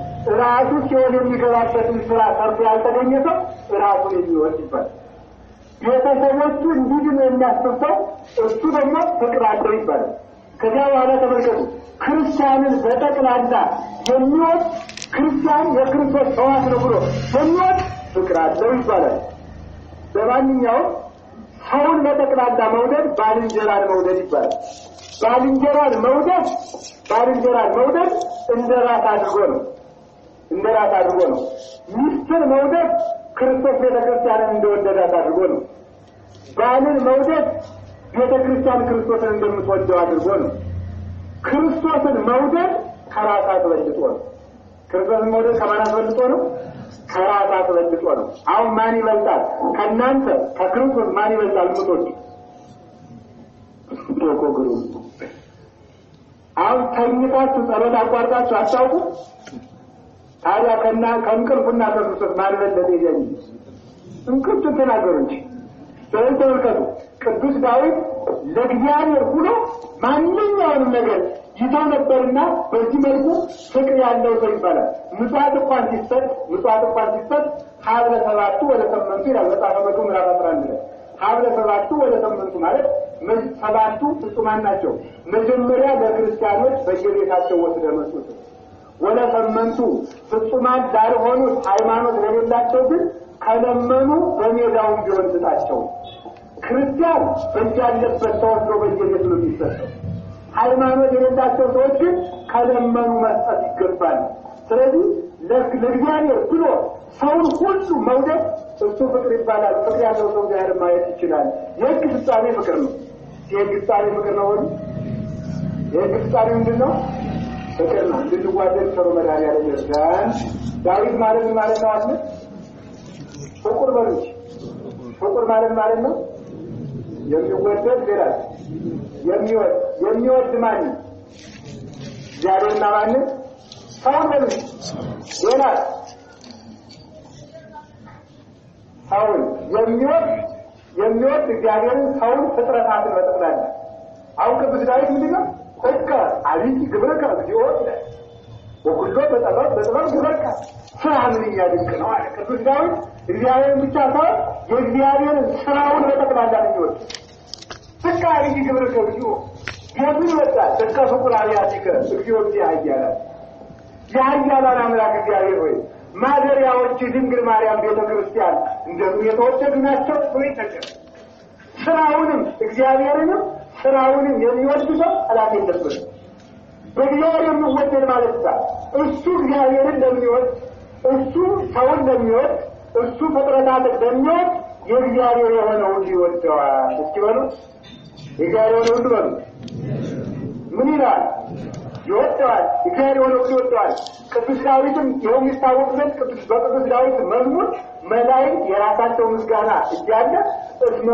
Speaker 1: ራሱ ሲኦል የሚገባበትን ስራ ሰርቶ ያልተገኘ ሰው ራሱን የሚወድ ይባላል። ቤተሰቦቹ እንዲድኑ የሚያስበው እሱ ደግሞ ፍቅር አለው ይባላል። ከዚያ በኋላ ተመልከቱ ክርስቲያንን በጠቅላላ የሚወድ ክርስቲያን የክርስቶስ ሰዋት ነው ብሎ የሚወድ ፍቅር አለው ይባላል። በማንኛውም ሰውን በጠቅላላ መውደድ ባልንጀራን መውደድ ይባላል። ባልንጀራን መውደድ እንደራስ አድርጎ ነው። ሚስትን መውደድ ክርስቶስ ቤተክርስቲያንን እንደወደዳት አድርጎ ነው። ባልን መውደድ ቤተክርስቲያን ክርስቶስን እንደምትወደው አድርጎ ነው። ክርስቶስን መውደድ ከራስ አስበልጦ ነው። ክርስቶስን መውደድ ከማን አስበልጦ ነው? ከራስ አስበልጦ ነው። አሁን ማን ይበልጣል? ከእናንተ ከክርስቶስ ማን ይበልጣል? ምቶች ዶኮግሩ አሁን ተኝታችሁ ጸሎት አቋርጣችሁ አታውቁ? ታዲያ ከእንቅልፉና ከክርስቶስ ማን በለጠ? ይዘኝ እንቅልፍ ተናገሩ እንጂ ተመልከቱ። ቅዱስ ዳዊት ለእግዚአብሔር ብሎ ማንኛውንም ነገር ይተው ነበርና በዚህ መልኩ ፍቅር ያለው ሰው ይባላል። ምጽዋት እንኳን ሲሰጥ ሀብለ ሰባቱ ወደ ሰመንቱ ይላል መጽሐፈ መክብብ ምዕራፍ 11 ላይ። ሀብለ ሰባቱ ወደ ሰመንቱ ማለት ሰባቱ ፍጹማን ናቸው። መጀመሪያ ለክርስቲያኖች በየቤታቸው ወስደው መስጠት ወደ ሰመንቱ ፍጹማን ላልሆኑት ሃይማኖት ለሌላቸው ግን ከለመኑ በሜዳው ቢሆን ስጣቸው። ክርስቲያን በእጃለበት ተወስዶ በየቤቱ ነው የሚሰጠው። ሃይማኖት የሌላቸው ሰዎች ግን ከለመኑ መስጠት ይገባል። ስለዚህ ለእግዚአብሔር ብሎ ሰውን ሁሉ መውደድ እሱ ፍቅር ይባላል። ፍቅር ያለው ሰው ጋር ማየት ይችላል። የሕግ ፍጻሜ ፍቅር ነው። የሕግ ፍጻሜ ፍቅር ነው ወይ? የሕግ ፍጻሜ ምንድን ነው? ፍቅር ነው። እንድንዋደድ ሰው መድኃኒዓለም ይርዳን። ዳዊት ማለት ነው አለ ፍቅር በሉት። ፍቅር ማለት ነው የሚወደድ ገራል የሚወድ ማን ነው? እግዚአብሔርና ማን ነው? ሰው በሉት። ገራል ሰውን የሚወድ እግዚአብሔርን ሰውን ፍጥረታትን በጠቅላላ አሁን ቅዱስ ዳዊት ምንድን ነው? እከ አብይ ግብርከ እግዚኦ ይላል። ወኩሎ በጥበብ ግብርከ ስራ ምንኛ ድንቅ ነው አለ ቅዱስ ዳዊት። እግዚአብሔርን ብቻ ሳይሆን የእግዚአብሔርን ስራውን በጠቅላላ ነው የሚወድ። እከ አብይ ግብርከ እግዚኦ የምን ይወዳል? እከ ፍቁር አብያቲከ እግዚኦ ኃያላን የኃያላን አምላክ እግዚአብሔር ሆይ ማደሪያዎች ድንግል ማርያም ቤተ ክርስቲያን እንደምን የተወደዱ ናቸው ብሎ ይተገር። ስራውንም እግዚአብሔርንም ስራውንም የሚወድ ሰው ጠላት የለበትም። በእግዚአብሔር የሚወደድ ማለት ነው እሱ እግዚአብሔርን እንደሚወድ እሱ ሰውን እንደሚወድ እሱ ፍጥረታትን እንደሚወድ የእግዚአብሔር የሆነው ይወደዋል። እስኪ በሉ የእግዚአብሔር የሆነው በሉ ምን ይላል? ይወደዋል። እግዚአብሔር የሆነው ይወደዋል። ቅዱስ ዳዊትም ይኸው የሚታወቅ ዘንድ በቅዱስ ዳዊት መዝሙር መላእክት የራሳቸው ምስጋና እያለ እስመ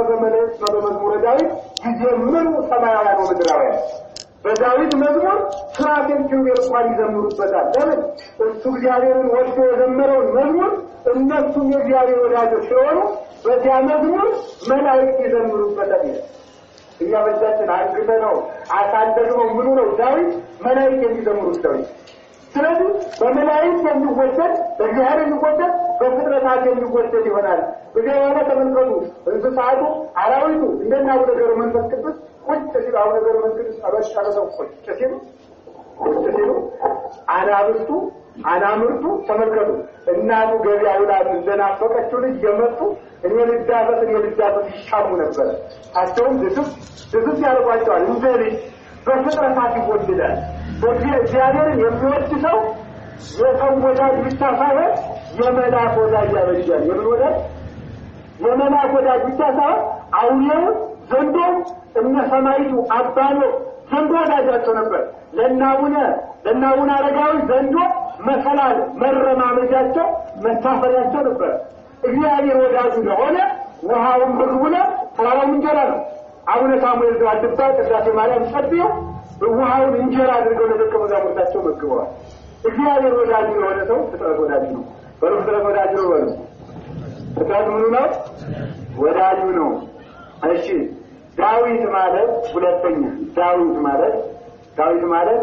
Speaker 1: በመዝሙረ ዳዊት ይዘምሩ ሰማያውያን ወምድራውያን በዳዊት መዝሙር ሱራፌል ኪሩቤል እንኳን ይዘምሩበታል። ለምን? እሱ እግዚአብሔርን ወዶ የዘመረውን መዝሙር እነሱም የእግዚአብሔር ወዳጆች ስለሆኑ በዚያ መዝሙር መላእክት ይዘምሩበታል። እኛ በእጃችን አንግተነው አሳደግነው ምኑ ነው ዳዊት መላእክት የሚዘምሩት ዳዊት። ስለዚህ በመላእክት የሚወደድ በእግዚአብሔር የሚወደድ በፍጥረታት የሚወደድ ይሆናል። እዚያ በኋላ ተመልከቱ እንስሳቱ አራዊቱ እንደና አቡነ ገብረ መንፈስ ቅዱስ ቁጭ ሲሉ አቡነ ገብረ መንፈስ ቅዱስ አበሻለሰው ቁጭ ሲሉ አናብስቱ አናምርቱ ተመልከቱ እናቱ ገበያ ውላ እንደናፈቀችው ልጅ የመጡ እኔ ልዳፈት ይሻሙ ነበር። ታቸውም ድስስ ያደርጓቸዋል። እንደ ልጅ በፍጥረታት ይወደዳል። እግዚአብሔርን የሚወድ ሰው የሰው ወዳጅ ብቻ ሳይሆን የመላክ ወዳጅ ያበጃል። የምን ወዳጅ? የመላክ ወዳጅ ብቻ ሳይሆን አውሬው ዘንዶ እነ ሰማይቱ አባሎ ዘንዶ ወዳጃቸው ነበር። ለናውነ አረጋዊ ዘንዶ መሰላል መረማመጃቸው መታፈሪያቸው ነበር። እግዚአብሔር ወዳጁ ለሆነ ውሃውን ምግቡ ነው፣ ተራራው እንጀራ ነው። አቡነ ሳሙኤል ዘዋልድባ ቅዳሴ ማርያም ጸልየው ውሃውን እንጀራ አድርገው ለደቀ መዛሙርታቸው መግበዋል። እግዚአብሔር ወዳጁ የሆነ ሰው ፍጥረት ወዳጁ ነው። ፍጥረት ወዳጁ ነው በሉ። ፍጥረት ምኑ ነው? ወዳጁ ነው። እሺ ዳዊት ማለት ሁለተኛ ዳዊት ማለት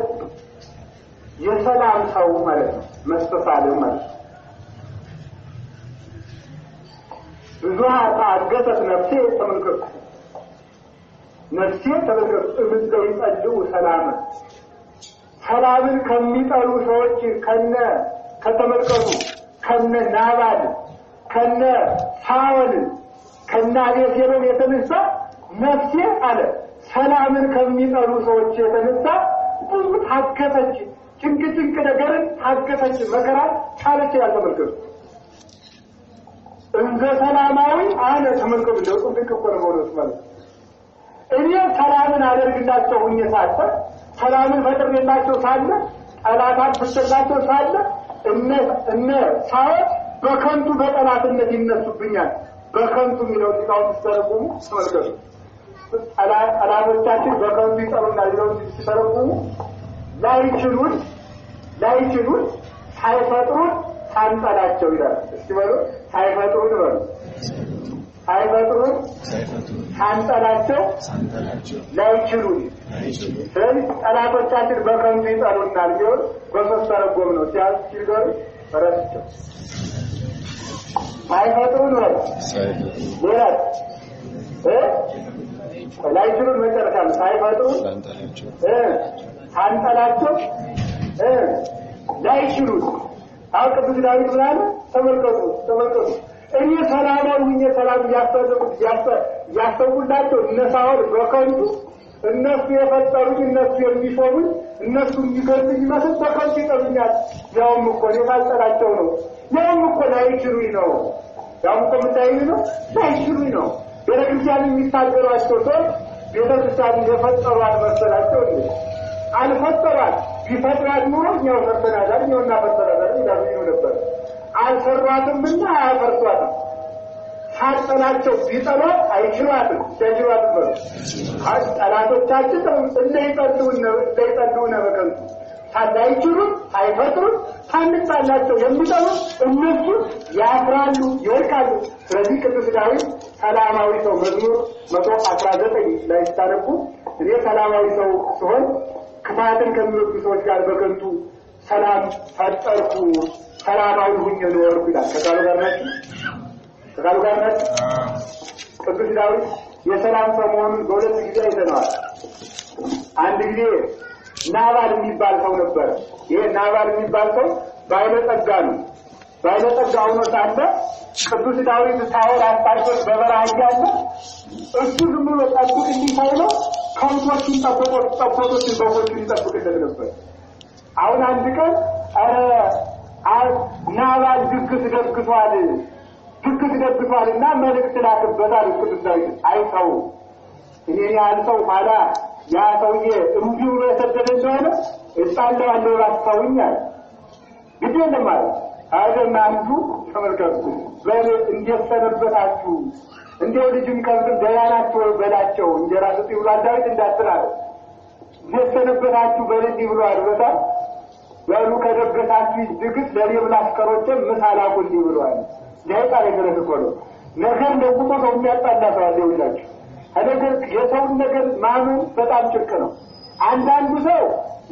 Speaker 1: የሰላም ሰው ማለት ነው። መስተፋለም ማለት ነው። ብዙሃ ታገሰት ነፍሴ ተመልከቱ እምዘው ይጸልው ሰላምን ከሚጠሉ ሰዎች ከተመልከቱ ከነ ናባል ከነ ሳኦል ከነ አቤሴሎም የተነሳ ነፍሴ አለ ሰላምን ከሚጠሉ ሰዎች የተነሳ ብዙ ታገሰች። ጭንቅ ነገርን ታገሰች። መከራ ቻለች። ያልተመልከቱ እንደ ሰላማዊ አለ ተመልከቱ። ለውጡ ድንቅ ነው ማለት እኔ ሰላምን አደርግላቸው ሁኜ ሳለ ሰላምን ፈጥሬላቸው ሳለ ጠላታት ፍሰላቸው ሳለ እነ ሳኦል በከንቱ በጠላትነት ይነሱብኛል። በከንቱ የሚለው ሊቃውንት ሲተረጉሙ ተመልከቱ። ጠላቶቻችን በከንቱ ይጠሩናል ብለው ሲተረጉሙ ላይችሉን ሳይፈጥሩን ሳንጠላቸው ይላል። እስቲ በሉ ሳይፈጥሩን በሉ ሳይፈጥሩን ሳንጠላቸው ላይችሉን። ስለዚህ ጠላቶቻችን በከንቱ ይጠሩናል ቢሆን በሶስት ተረጎም ነው ሲገሩ ረስቸው ሳይፈጥሩን በሉ ሌላ ላይችሉን መጨረሻ ሳይፈጥሩን ሳንጠላቸው ላይችሉን። አሁን ቅዱስ ዳዊት ብላለ ተመልከቱ እኔ ሰላማዊ ሁኜ ሰላም ያስተውላቸው እነ ሳኦል በከንቱ እነሱ የፈጠሩኝ እነሱ የሚሾሙኝ እነሱ የሚገርምኝ ይመስል በከንቱ ይጠሩኛል። ያውም እኮ እኔ ካልጠላቸው ነው። ያውም እኮ ላይችሉኝ ነው። ያውም እኮ የምታይኝ ነው ላይችሉኝ ነው። ቤተክርስቲያን የሚታገሯቸው ሰዎች ቤተክርስቲያን የፈጠሯት መሰላቸው እንዴ? አልፈጠሯት። ቢፈጥሯት ኑሮ እኛው ፈርተናታል እኛው እናፈርተናታል ይላሉ ነበር። አልሰሯትምና አያፈርሷትም። ሳጠላቸው ቢጠሏት አይችሏትም። ሲያችሏትም ጠላቶቻችን እንዳይጠሉነ በከንቱ ሳይችሉን ሳይፈጥሩን ሳንጣላቸው የሚጠሉ እነሱ ያፍራሉ፣ ይወድቃሉ። ስለዚህ ቅዱስ ዳዊት ሰላማዊ ሰው መዝሙር 119 ላይ ሲታነቡ እኔ ሰላማዊ ሰው ሲሆን ክፋትን ከሚወዱ ሰዎች ጋር በከንቱ ሰላም ፈጠርኩ ሰላማዊ ሁኜ ኖርኩ ይላል። ከቃሉ ጋር ናችሁ? ቅዱስ ዳዊት የሰላም ሰው መሆኑን በሁለት ጊዜ አይተነዋል። አንድ ጊዜ ናባል የሚባል ሰው ነበር። ይሄ ናባል የሚባል ሰው ባለጠጋ ነው። ባለጠጋ ሆኖ ሳለ ቅዱስ ዳዊት ሳኦል አስታርቆት በበረሃ እያለ እሱ ዝም ብሎ ጠብቅ እንዲሳይለው ከብቶችን ጠቦቶችን በጎችን ይጠብቅለት ነበር። አሁን አንድ ቀን ናባል ድግስ ደግሷል ትክክል ደግቷልና መልእክት ላክበታል። ቅዱስ ዳዊት አይተው እኔ ያልተው ኋላ ያ ሰውዬ እምቢ ብሎ የሰደደ እንደሆነ እጣለዋለሁ ባስተውኛል ግድ የለም ማለት አይደለም። አንዱ ተመልከቱ በሌት እንዲሰነበታችሁ እንደው ልጅም ከብትም ደያናችሁ በላቸው እንጀራ ስጡ ብሏል ዳዊት እንዳትራለ እንዲሰነበታችሁ በሌት ብሎ አድበታል። በሉ ከደገታችሁ ድግስ ለሌላ አስከሮች ምሳላቁ እንዲህ ብሏል። ዳይጣለ ድረስ እኮ ነው ነገር ለቁጦ ነው የሚያጣላው አይደላችሁ። ነገር የሰውን ነገር ማመን በጣም ጭንቅ ነው። አንዳንዱ ሰው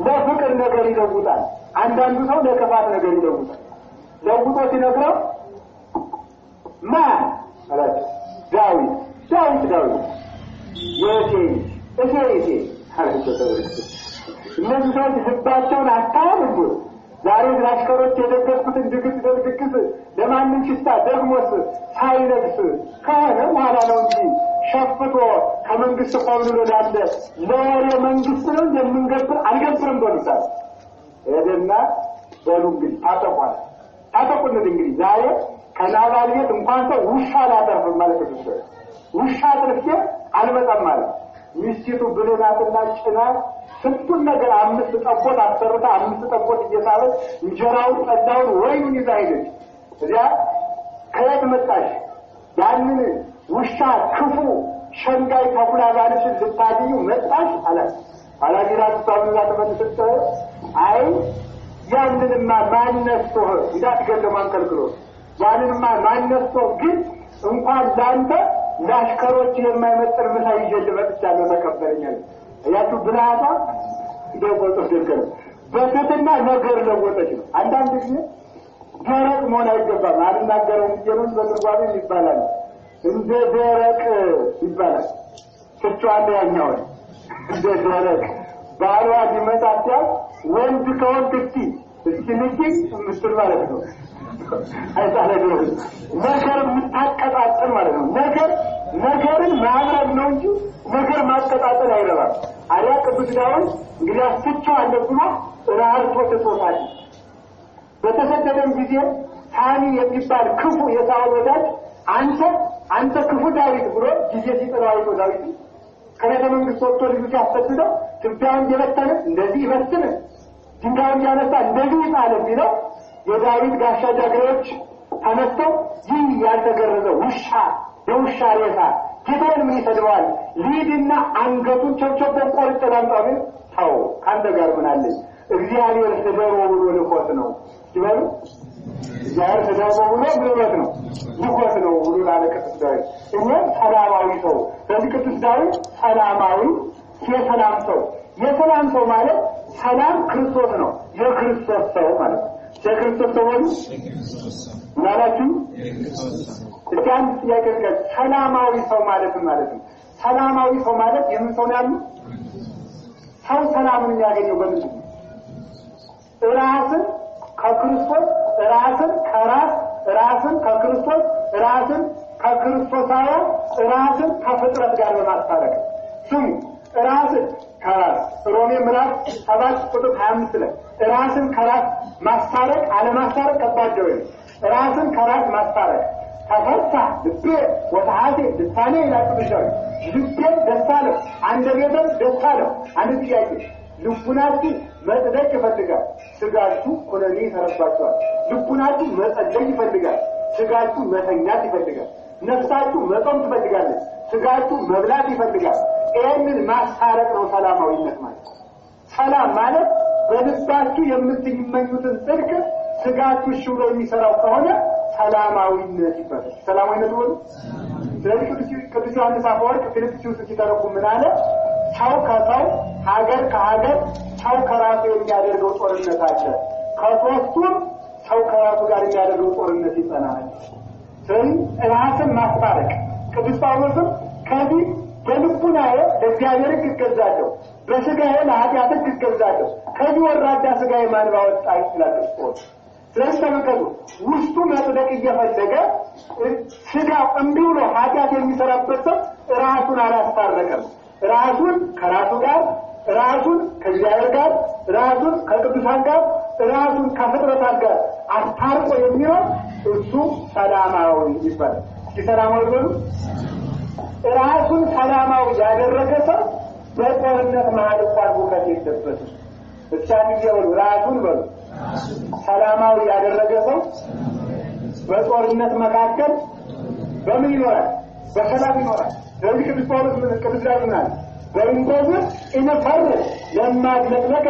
Speaker 1: ለፍቅር ነገር ይለውጣል፣ አንዳንዱ ሰው ለክፋት ነገር ይለውጣል። ለውጦ ሲነግረው ማን አላቸው ዳዊት የሴ አላቸው። እነዚህ ሰዎች ህባቸውን አታውቁ። ዛሬ አሽከሮች የደገፉትን ድግስ ለማንም ሽታ ደግሞስ ሳይነግስ ከሆነ በኋላ ነው እንጂ ሸፍቶ ከመንግስት ቆምሎ ያለ ለወሬ መንግስት ነው የምንገብር አልገብርም በሉታል። እደና በሉ እንግዲህ ታጠቁን እንግዲህ ዛሬ ከናባል ቤት እንኳን ሰው ውሻ ላተርፍ ማለት ነው። ውሻ ትርፌ አልመጣም ማለት ሚስቱ ብለናትና ጭና ስንቱን ነገር 5 ጠቦት አሰርታ 5 ጠቦት እየሳበች እንጀራውን ጠዳውን ወይኑን ይዛ ሄደች። እዚያ ከየት መጣሽ? ያንን ውሻ ክፉ ሸንጋይ ተኩላ ባልሽን ልታገኙ መጣሽ አላት። አላጅራት ታውላ ተመልሰተ አይ ያንንማ ማነስቶ እንዳትገለማ አንከልክሎ ያንንማ ማነስቶ ግን እንኳን ላንተ ለአሽከሮች የማይመጥር ምሳ ይዤ መጥቻለሁ ተቀበለኛል። ያቱ ብላታ ደቆጦ ደገረ በተተና ነገር ለወጠች ነው። አንዳንድ ጊዜ ደረቅ መሆን አይገባም። አልናገረውም ይሉን በትርጓሜ ይባላል። እንደ ደረቅ ይባላል። ፍቿን ያኛው እንደ ደረቅ ባሏ ቢመጣጣ ወንድ ከወንድ እስቲ ልጅ ምስል ማለት ነው። አይታለኝ ነገር የምታቀጣጥል ማለት ነው። ነገርን ማብረድ ነው እንጂ ነገር ማቀጣጠል አይረባም። አያ ቅዱስ ዳዊት እንግዲህ አስተቻው አለ ብሎ ራርቶ ተጾታል። በተሰደደም ጊዜ ታኒ የሚባል ክፉ የሳውል ወዳጅ አንተ ክፉ ዳዊት ብሎ ጊዜ ሲጠራው ዳዊት ከቤተ መንግስት ወጥቶ ልጁ ሲያስፈትነው ትቢያውን እየበተነ እንደዚህ ይበትነ ድንጋዩን ያነሳ እንደዚህ ይጣል ቢለው የዳዊት ጋሻ ጃግሬዎች ተነስተው ይህ ያልተገረዘ ውሻ የውሻ ሬሳ ጌታን ምን ይሰድባል? ሊድና አንገቱን ቸብቸብ ቆርጦ ላምጣው ተው ካንተ ጋር ምን አለኝ? እግዚአብሔር ተደሮ ብሎ ልኮት ነው ይበሉ። እግዚአብሔር ተደሮ ብሎ ልኮት ነው ብሎ ላለቅዱስ ዳዊት እኛም ሰላማዊ ሰው ስለዚህ ቅዱስ ዳዊት ሰላማዊ የሰላም ሰው ማለት ሰላም ክርስቶስ ነው። የክርስቶስ ሰው ማለት የክርስቶስ ሰው ማለትም እዚያም ጥያቄ ሰላማዊ ሰው ማለት ነው። ሰላማዊ ሰው ማለት የምን ሰው ነው? ሰው ሰላምን የሚያገኘው በምንድን ነው? ራስን ከክርስቶስ ራስን ከራስ ራስን ከክርስቶስ ራስን ከክርስቶሳውያን ራስን ከፍጥረት ጋር በማስታረቅ ስሙ ራስን ከራስ ሮሜ ምዕራፍ 7 ቁጥር 25 ላይ ራስን ከራስ ማስታረቅ አለማስታረቅ ከባድ ነው። ራስን ከራስ ማስታረቅ ተፈታ ልቤ ወታሃቴ ልሳኔ ይላጥብሻል። ልቤ ደስታ ነው፣ አንደበቴም ደስታ ነው። አንድ ጥያቄ ልቡናችሁ መጽደቅ ይፈልጋል፣ ስጋችሁ ኩነኔ ይሰራባችኋል። ልቡናችሁ መጸደቅ ይፈልጋል፣ ስጋችሁ መተኛት ይፈልጋል። ነፍሳችሁ መጾም ትፈልጋለች፣ ስጋችሁ መብላት ይፈልጋል። ይህንን ማስታረቅ ነው ሰላማዊነት ማለት። ሰላም ማለት በልባችሁ የምትመኙትን ጽድቅ ስጋችሁ እሺ ብሎ የሚሰራው ከሆነ ሰላማዊነት ይባላል። ሰላማዊነት ነው። ስለዚህ ቅዱስ ዮሐንስ አፈወርቅ ፊልጵስዩስ ሲተረጉም ምን አለ? ሰው ከሰው ሀገር ከሀገር ሰው ከራሱ የሚያደርገው ጦርነት አለ። ከሶስቱም ሰው ከራሱ ጋር የሚያደርገው ጦርነት ይጸናል። ስለዚህ ራስን ማስታረቅ ቅዱስ ጳውሎስም ከዚህ በልቡናዬ ለእግዚአብሔር እገዛለሁ፣ በስጋዬ ለኃጢአት እገዛለሁ፣ ከዚህ ወራዳ ስጋዬ ማን ባወጣኝ ይላል ክርስቶስ። ስለዚህ ተመልከቱ፣ ውስጡ መጽደቅ እየፈለገ ስጋው እምቢ ብሎ ኃጢአት የሚሰራበት ሰው ራሱን አላስታረቀም። ራሱን ከራሱ ጋር ራሱን ከእግዚአብሔር ጋር ራሱን ከቅዱሳን ጋር ራሱን ከፍጥረታት ጋር አስታርቆ የሚኖር እሱ ሰላማዊ ይባላል። ሰላማዊ በሉ ራሱን ሰላማዊ ያደረገ ሰው በጦርነት መሀል እንኳን ሁከት የለበትም። ብቻ ጊዜው ራሱን በሉ ሰላማዊ ያደረገ ሰው በጦርነት መካከል በምን ይኖራል? በሰላም ይኖራል። ለዚህ ቅዱስ ጳውሎስ ምን ቅዱስ ዳዊት በእንደዚህ ኢነፈር ለማድለቅለቀ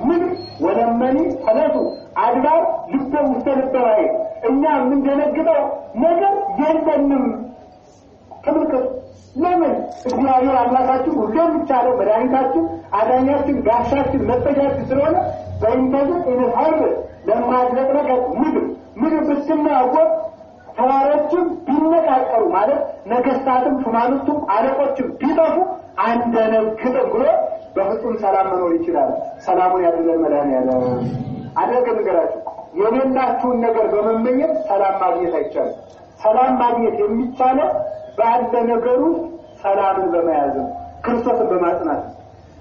Speaker 1: ምን ወለመኒ ፈለሱ አድባር ልበ ውስተ ልበራይ እኛ የምንደነግጠው ነገር የለንም። ተመልከቱ። ለምን? እግዚአብሔር አምላካችን ሁሉም ይቻለው መድኃኒታችን አዳኛችን ጋሻችን መጠጊያችን ስለሆነ በእንደዚህ ኢነፈር ለማድለቅለቀ ምድር ብትናወጥ ተራሮችም ቢነቃቀሩ ማለት ነገስታትም ሹማምንቱም አለቆችም ቢጠፉ አንደነግጥም ብሎ በፍጹም ሰላም መኖር ይችላል። ሰላሙን ያድለን መድኃኒዓለም። አደረገ ነገራችሁ የሌላችሁን ነገር በመመኘት ሰላም ማግኘት አይቻልም። ሰላም ማግኘት የሚቻለው ባለ ነገሩ ሰላምን በመያዝ ክርስቶስን በማጽናት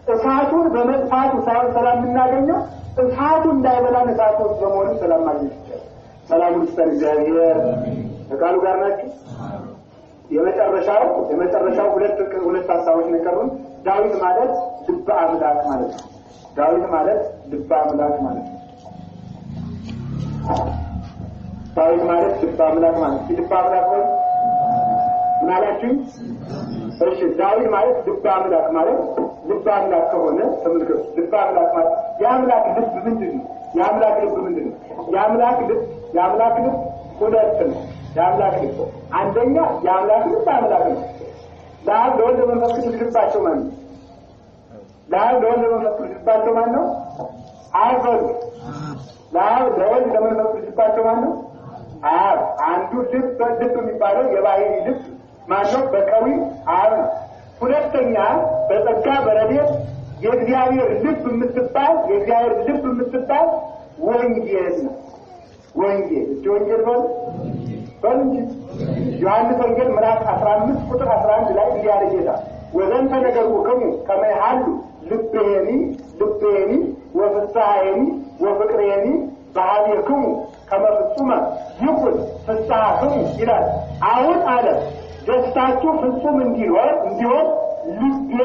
Speaker 1: እሳቱን በመጥፋቱ ሳይሆን ሰላም የምናገኘው እሳቱ እንዳይበላን እሳቱ በመሆኑ ሰላም ማግኘት ይቻላል። ሰላሙን ይስጠን እግዚአብሔር። ከቃሉ ጋር ናችሁ። የመጨረሻው ሁለት ሐሳቦች ነው። ዳዊት ማለት ልበ አምላክ ማለት ነው። ዳዊት ማለት ልበ አምላክ ማለት ነው። ዳዊት ማለት ልበ አምላክ ማለት ነው። ልበ አምላክ ነው ምናላችሁ? እሺ ዳዊት ማለት ልበ አምላክ ማለት ልበ አምላክ ከሆነ ተመልከቱ። ልበ አምላክ ማለት የአምላክ ልብ ምንድን ነው? የአምላክ ልብ ምንድን ነው? የአምላክ ልብ ሁለት ነው። የአምላክ ልብ አንደኛ የአምላክ ልብ አምላክ ነው። ለአብ ለወልድ ለመንፈስ ቅዱስ ልባቸው ማለት ነው። ለአብ ለወልድ ለመንፈስ ቅዱስ ልባቸው ማለት ነው። አብ ለአብ ለወልድ ለመንፈስ ቅዱስ ልባቸው ማለት ነው። አብ አንዱ ልብ የሚባለው የባህሪ ልብ ማነው? በቀዊ አብ። ሁለተኛ በጸጋ በረድኤት የእግዚአብሔር ልብ የምትባል ወንጌል ነው። ወንጌል ወንጌል በእንጂ ዮሐንስ ወንጌል ምዕራፍ 15 ቁጥር 11 ላይ እንዲህ አለ ጌታ ወዘንተ ነገርኩክሙ ከመ ይሃሉ ልቤኒ ወፍስሐኒ ወፍቅሬኒ በኀቤክሙ ከመ ፍጹመ ይኩን ፍስሐክሙ ይላል። አሁን አለ ደስታችሁ ፍጹም እንዲሆን ልቤ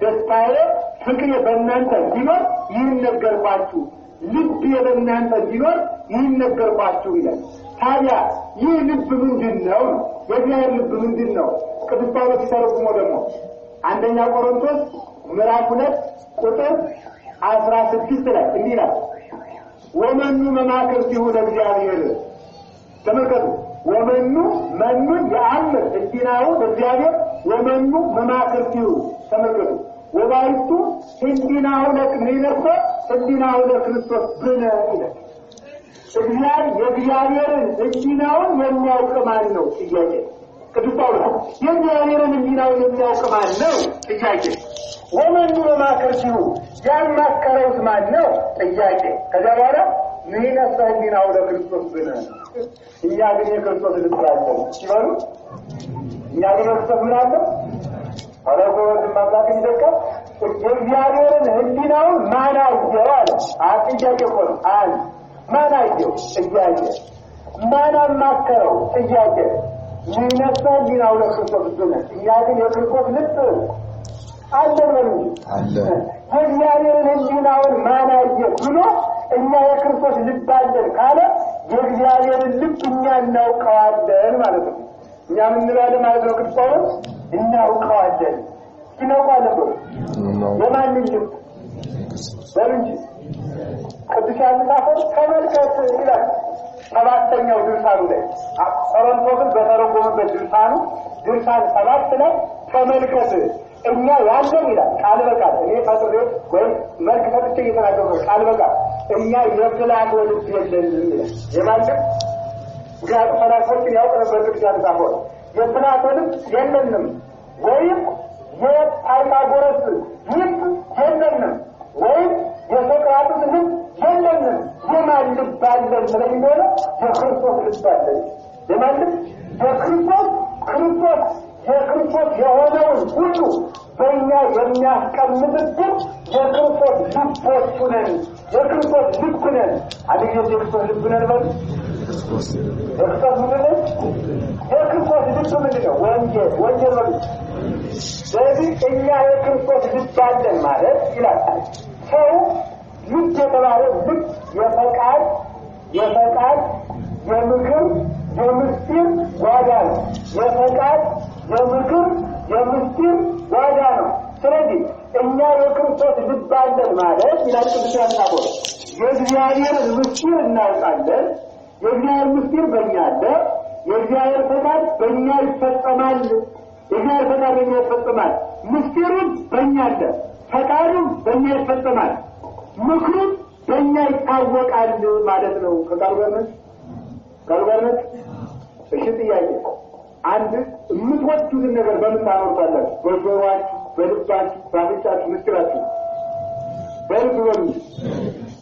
Speaker 1: ደስታዬ ፍቅሬ በእናንተ እንዲኖር ይህን ነገርኳችሁ። ልብ በእናንተ እንዲኖር ይህን ነገርኳችሁ ይላል። ታዲያ ይህ ልብ ምንድን ነው? የእግዚአብሔር ልብ ምንድን ነው? ቅዱስ ጳውሎስ ሲተረጉመው ደግሞ አንደኛ ቆሮንቶስ ምዕራፍ 2 ቁጥር 16 ላይ እንዲህ ይላል ወመኑ መማክርቲሁ ለእግዚአብሔር። ተመልከቱ። መኑን የአምር ህሊናው በእግዚአብሔር ወመኑ መማክርቲሁ። ተመልከቱ። ወባይቱ ህሊናው ለክርስቶስ ብነ ይላል። የእግዚአብሔርን ህሊናውን የሚያውቅ ማን ነው? ጥያቄ። ቅዱስ ጳውሎስ የእግዚአብሔርን ህሊናውን የሚያውቅ ማን ነው? ጥያቄ። ወመኑ መማክርቲሁ ያማከረውስ ማን ነው? ጥያቄ። ከዚያ በኋላ ንሕነሰ ህሊናው ለክርስቶስ ብነ እኛ ግን የክርስቶስ ልብ አለን ሲበሉ እኛ ግን የክርስቶስ ምን አለን? አለቆት ማምላክ ይደቀም የእግዚአብሔርን ህሊናውን ማን አየው አለ። ጥያቄ እኮ ነው። ማን አየው? ጥያቄ። ማን አማከረው? ጥያቄ። ንሕነሰ ህሊናው ለክርስቶስ ብነ እኛ ግን የክርስቶስ ልብ አለን ነው አለ። የእግዚአብሔርን ህሊናውን ማን አየ ብሎ እኛ የክርስቶስ ልብ አለን ካለ የእግዚአብሔርን ልብ እኛ እናውቀዋለን ማለት ነው። እኛ ምን እንላለን ማለት ነው? ቅዱስ ጳውሎስ እናውቀዋለን። እናውቀዋለን ብሎ የማንን ልብ በእንጂ ቅዱስ ዮሐንስ ተመልከት ይላል 7ኛው ድርሳኑ ላይ ቆሮንቶስን በተረጎመበት ድርሳን 7 ላይ ተመልከት እኛ ያለን ይላል ቃል በቃል እኔ ፈጥሬ ወይም መልክ ፈጥቼ እየተናገርኩ ቃል በቃል እኛ የፕላቶ ልብ የለንም ይላል። የማንም ፈላስፎችን ያውቅ ነበር ቅዱስ ዮሐንስ የፕላቶ ልብ የለንም ወይም የፓይታጎረስ ልብ የለንም ወይም የሶቅራጥስ ልብ የለንም። የማን ልብ አለን ስለሚሆነ የክርስቶስ ልብ አለን። የማን ልብ? የክርስቶስ የሆነውን ሁሉ በእኛ የሚያስቀምጥብን የክርስቶስ ልቦች ነን። የክርስቶስ ልብ ነን። አንድ ጊዜ የክርስቶስ ልብ ነን በል። የክርስቶስ ምንድን ነው? የክርስቶስ ልብ ምንድን ነው? ወንጌል በል። ስለዚህ እኛ የክርስቶስ ልብ አለን ማለት ይላል። ሰው ልብ የተባለው ልብ የፈቃድ የምክር የምስጢር ዋጋ ነው። የፈቃድ የምክር የምስጢር ዋጋ ነው። ስለዚህ እኛ የክርስቶስ ልብ አለን ማለት ይላል ቅዱስ ያዕቆብ። የእግዚአብሔርን ምስጢር እናውቃለን። የእግዚአብሔር ምስጢር በእኛ አለ። የእግዚአብሔር ፈቃድ በእኛ ይፈጸማል። የእግዚአብሔር ፈቃድ በእኛ ይፈጸማል። ምስጢሩም በእኛ አለ። ፈቃዱም በእኛ ይፈጸማል። ምክሩም በእኛ ይታወቃል ማለት ነው። ከቃሉ ጋር ነች። እሺ ጥያቄ፣ አንድ የምትወዱትን ነገር በምን ታኖሩታላችሁ? በጆሮአችሁ፣ በልባችሁ፣ በአፍንጫችሁ፣ ምስጢራችሁ በልብ በሉ።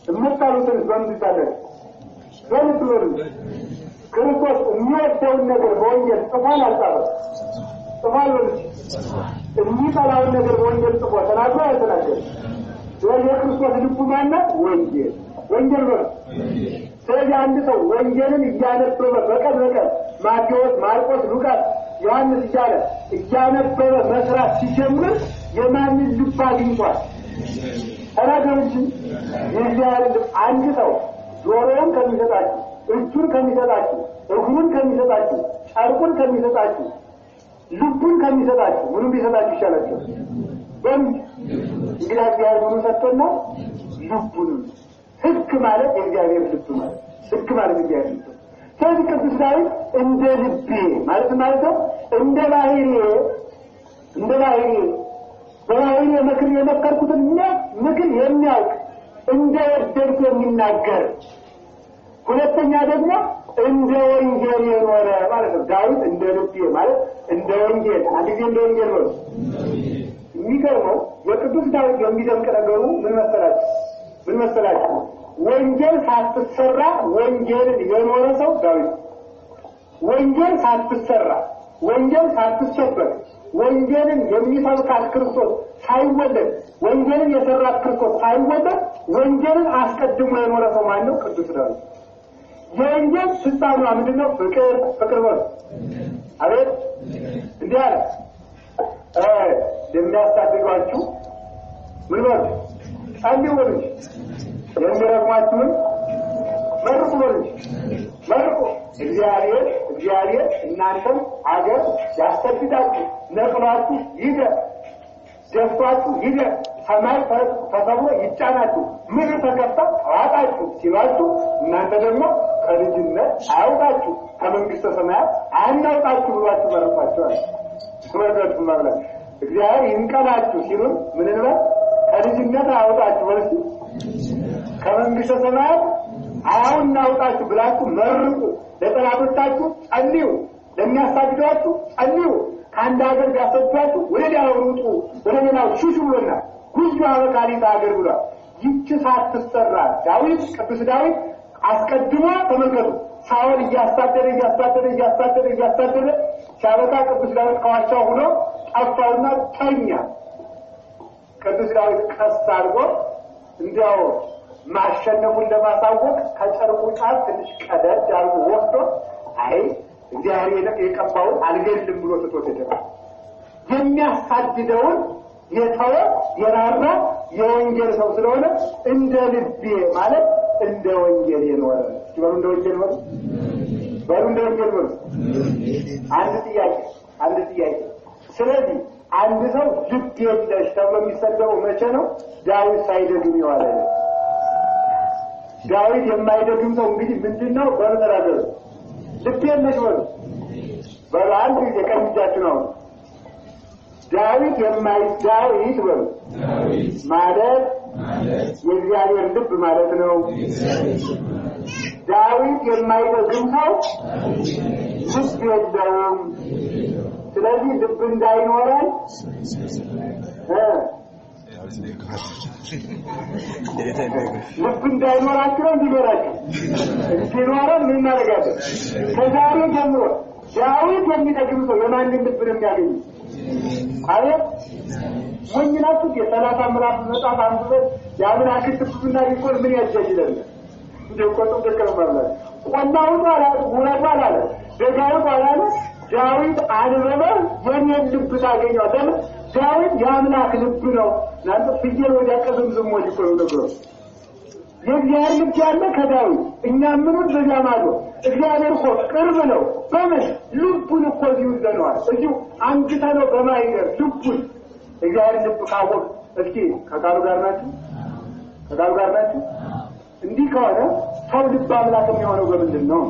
Speaker 1: የምታሉትን በምን ታላችሁ? በልብ በሉ። ክርስቶስ የሚወደውን ነገር በወንጌል ጽፏል አልጻፈም? ጽፏል በሉ። የሚጠላውን ነገር በወንጌል ጽፎ ተናግሮ አልተናገረም? ስለዚህ የክርስቶስ ልቡ ማናት? ወንጌል በሉ። ስለዚህ አንድ ሰው ወንጌልን እያነበበ በቀን ማቴዎስ፣ ማርቆስ፣ ሉቃስ፣ ዮሐንስ እያነበበ መስራት ሲጀምር የማንን ልብ አግኝቷል? ተናገሩች። የእግዚአብሔር ልብ። አንድ ሰው ጆሮውን ከሚሰጣችሁ፣ እጁን ከሚሰጣችሁ፣ እግሩን ከሚሰጣችሁ፣ ጨርቁን ከሚሰጣችሁ፣ ልቡን ከሚሰጣችሁ ምኑ ቢሰጣችሁ ይሻላችሁ? እንግዲህ እግዚአብሔር ምኑ ሰጥቶና ልቡንም። ሕግ ማለት የእግዚአብሔር ልብ ማለት ሕግ ማለት የእግዚአብሔር ልብ። ስለዚህ ቅዱስ ዳዊት እንደ ልቤ ማለት ነው እንደ ባህሪዬ በባህሪዬ የመከርኩትን ምክር የሚያውቅ እንደ ወደድኩ የሚናገር፣ ሁለተኛ ደግሞ እንደ ወንጌል የኖረ ማለት ነው። ዳዊት እንደ ልቤ ማለት እንደ ወንጌል። አንድ ጊዜ እንደ ወንጌል ነው። የሚገርመው የቅዱስ ዳዊት የሚደንቅ ነገሩ ምን መሰላችሁ? ወንጌል ሳትሰራ ወንጌልን የኖረ ሰው ዳዊት። ወንጌል ሳትሰራ ወንጌል ሳትሰበክ ወንጌልን የሚሰብካት ክርስቶስ ሳይወለድ ወንጌልን የሰራት ክርስቶስ ሳይወለድ ወንጌልን አስቀድሞ የኖረ ሰው ማን ነው? ቅዱስ ዳዊት። የወንጌል ፍጻሜዋ ምንድን ነው? ፍቅር ነው። አቤት እንዲህ አለ የሚያሳድዷችሁ ምን በሉ? ጸልዩ በሉ። የሚረግሟችሁን መርቁ በሉ። መርቁ። እግዚአብሔር እናንተም አገር ያሰድዳችሁ፣ ነቅሏችሁ ይደር፣ ደፍቷችሁ ይደር፣ ሰማይ ተሰብሮ ይጫናችሁ፣ ምድር ተከፍታ አዋጣችሁ ሲሏችሁ እናንተ ደግሞ ከልጅነት አያውጣችሁ ከመንግስተ ሰማያት አናውጣችሁ ብሏችሁ መርቋቸዋል። ስመረቱ ማለት እግዚአብሔር ይንቀላችሁ ሲሉን ምን እንበል? ከልጅነት አያውጣችሁ ወርሲ ከመንግስተ ሰማያት አሁን እናውጣችሁ ብላችሁ መርቁ። ለጠላቶቻችሁ ጸልዩ፣ ለሚያሳድዷችሁ ጸልዩ። ከአንድ ሀገር ቢያሰዷችሁ ወደ ሌላው ሩጡ፣ ወደ ሌላው ሽሹ ብሎናል። ጉዞ አበቃሊት ሀገር ብሏል። ይህች ሳትሰራ ዳዊት ቅዱስ ዳዊት አስቀድሞ ተመልከቱ፣ ሳኦል እያሳደደ ሲያበቃ ቅዱስ ዳዊት ከዋሻው ሆኖ ጠፋውና ተኛ። ቅዱስ ዳዊት ቀስ አድርጎ እንዲያው ማሸነፉን ለማሳወቅ ከጨርቁ ጫፍ ትንሽ ቀደድ አድርጎ ወስዶ አይ እግዚአብሔር የቀባውን አልገልም ብሎ ትቶት ሄደ። የሚያሳድደውን የተወ የራራ የወንጌል ሰው ስለሆነ እንደ ልቤ ማለት እንደ ወንጌል የኖረ ሲበሩ እንደ ወንጌል ነው በሩ እንደ ወንጌል ነው። አንድ ጥያቄ ስለዚህ አንድ ሰው ልብ የለሽ ተብሎ የሚሰደው መቼ ነው? ዳዊት ሳይደግም ይዋለ። ዳዊት የማይደግም ሰው እንግዲህ ምንድነው? በመተዳደሩ ልብ የለሽ ነው። በአንድ ጊዜ ቀኝጃችሁ ነው። ዳዊት የማይዳዊት በሉ ማለት የእግዚአብሔር ልብ ማለት ነው። ዳዊት የማይደግም ሰው ልብ የለውም። ስለዚህ ልብ እንዳይኖረን ልብ እንዳይኖራችሁ ነው እንዲኖራችሁ እንዲኖረን ምን እናደርጋለን? ከዛሬ ጀምሮ ዳዊት የሚጠግም ሰው የማንን ልብ ነው የሚያገኙ? አቤት ወንጅናቱ የሰላሳ ምዕራፍ መጽሐፍ አንብበን ያምላክ ትብብና ይቆል ምን ያጀጅለን እንደቆጡ ተከረመለ ቆናው ታላ ጉራባ አለ ደጋው ታላ ዳዊት አንበበ የኔን ልብ ታገኘው አይደል ዳዊት ያምላክ ልብ ነው ናንተ ፍየል ወዲያ ቀዝምዝም ወዲህ ቆዩ ነገር የእግዚአብሔር ልብ ያለ ከዳዊት እኛ ምኑን በዛማዶ እግዚአብሔር እኮ ቅርብ ነው በመሽ ልቡን እኮ ይውዘነዋል እዚሁ አንግታ ነው በማይገር ልቡን እግዚአብሔር ልብ ካወቅ እስኪ ከቃሉ ጋር ናችሁ እንዲህ ከሆነ ሰው ልብ አምላክ የሚሆነው በምንድን ነው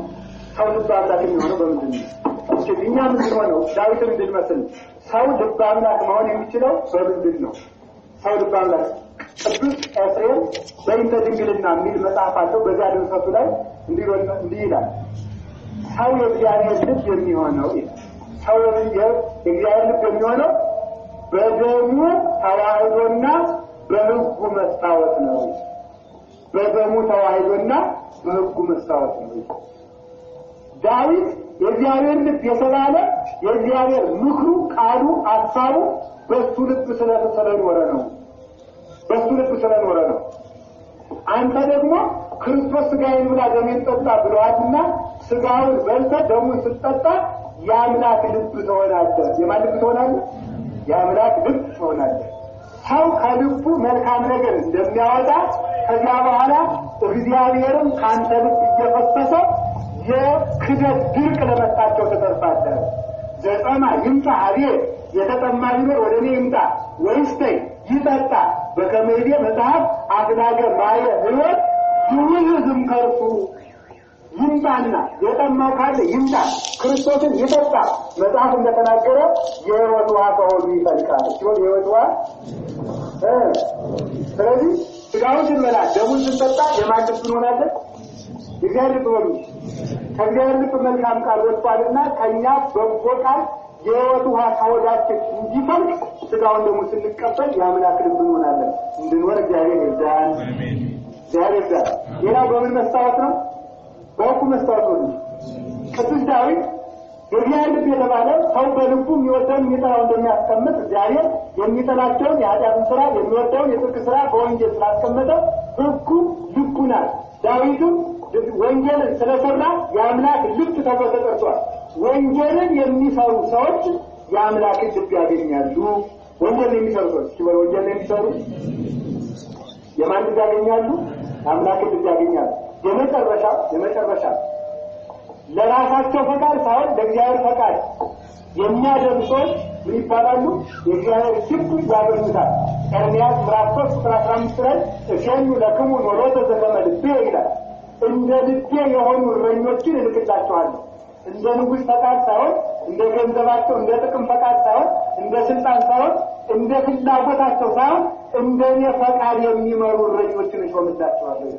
Speaker 1: ሰው ልብ አምላክ የሚሆነው በምንድን ነው እኛ ምን ሆነው ዳዊትን እንድንመስል ሰው ልብ አምላክ መሆን የሚችለው በምንድን ነው ሰው ልብ አምላክ ቅዱስ ኤፍሬም በእንተ ድንግልና የሚል መጽሐፍ አለው በዚያ ድርሰቱ ላይ እንዲህ ይላል ሰው የእግዚአብሔር ልብ የሚሆነው ሰው የእግዚአብሔር ልብ የሚሆነው በደሙ ተዋህዶና በሕጉ መስታወት ነው በደሙ ተዋህዶና በሕጉ መስታወት ነው ዳዊት የእግዚአብሔር ልብ የተባለ የእግዚአብሔር ምክሩ ቃሉ ሐሳቡ በሱ ልብ ስለኖረ ነው አንተ ደግሞ ክርስቶስ ሥጋዬን ብላ ደሜን ጠጣ ብለዋልና ሥጋውን በልተህ ደሙን ስትጠጣ የአምላክ ልብ ትሆናለህ የማን ልብ ትሆናለህ የአምላክ ልብ ትሆናለህ ሰው ከልቡ መልካም ነገር እንደሚያወጣ ከዚያ በኋላ እግዚአብሔርም ካንተ ልብ እየፈሰሰ የክደት ድርቅ ለመጣቸው ተጠርፋለህ ዘጠማ ይምጣ አቤት የተጠማ ቢኖር ወደ እኔ ይምጣ ወይስተይ ይጠጣ በከመይዴ መጽሐፍ አፍላገ ማየ ሕይወት ይውዝም ከርሱ ይምጣና የጠማው ካለ ይምጣ ክርስቶስን ይጠጣ መጽሐፍ እንደተናገረ የሕይወት ውሃ ከሆዱ ይፈልቃል ሲሆን የሕይወት ውሃ ስለዚህ ሥጋውን ስንበላ ደሙን ስንጠጣ የማን ልብ እንሆናለን የእግዚአብሔር ልብ ሆኑ ከእግዚአብሔር ልብ መልካም ቃል ወጥቷልና ከእኛ በጎ ቃል የሕይወት ውሃ ከሆዳችን እንዲፈልቅ ሥጋውን ደግሞ ስንቀበል የአምላክ ልብ እንሆናለን እንድንወር እግዚአብሔር ይርዳን ሌላው በምን መስታወት ነው በሕጉ መስታወት ነው ቅዱስ ዳዊት የእግዚአብሔር ልብ የተባለ ሰው በልቡ የሚወደውን የሚጠላውን እንደሚያስቀምጥ እግዚአብሔር የሚጠላቸውን የኃጢአትን ሥራ የሚወደውን የጽድቅ ሥራ በወንጌል ስላስቀመጠ ሕጉ ልቡ ናት ዳዊትም ወንጌልን ስለሰራ የአምላክ ልብ ተብሎ ተጠርቷል ወንጌልን የሚሰሩ ሰዎች የአምላክ ልብ ያገኛሉ ወንጌልን የሚሰሩ ሰዎች ሲበል ወንጌልን የሚሰሩ የማን ልብ ያገኛሉ የአምላክ ልብ ያገኛሉ የመጨረሻ ለራሳቸው ፈቃድ ሳይሆን ለእግዚአብሔር ፈቃድ የሚያደርጉ ሰዎች ምን ይባላሉ የእግዚአብሔር ልብ ያገኙታል ኤርምያስ ምዕራፍ 3 ቁጥር 15 ላይ እሸኙ ለክሙ ኖሎተ ዘከመ ልቤ ይላል እንደ ልቤ የሆኑ እረኞችን እልክላቸዋለሁ እንደ ንጉሥ ፈቃድ ሳይሆን እንደ ገንዘባቸው እንደ ጥቅም ፈቃድ ሳይሆን እንደ ስልጣን ሳይሆን እንደ ፍላጎታቸው ሳይሆን እንደኔ ፈቃድ የሚመሩ እረኞችን እሾምላቸዋለሁ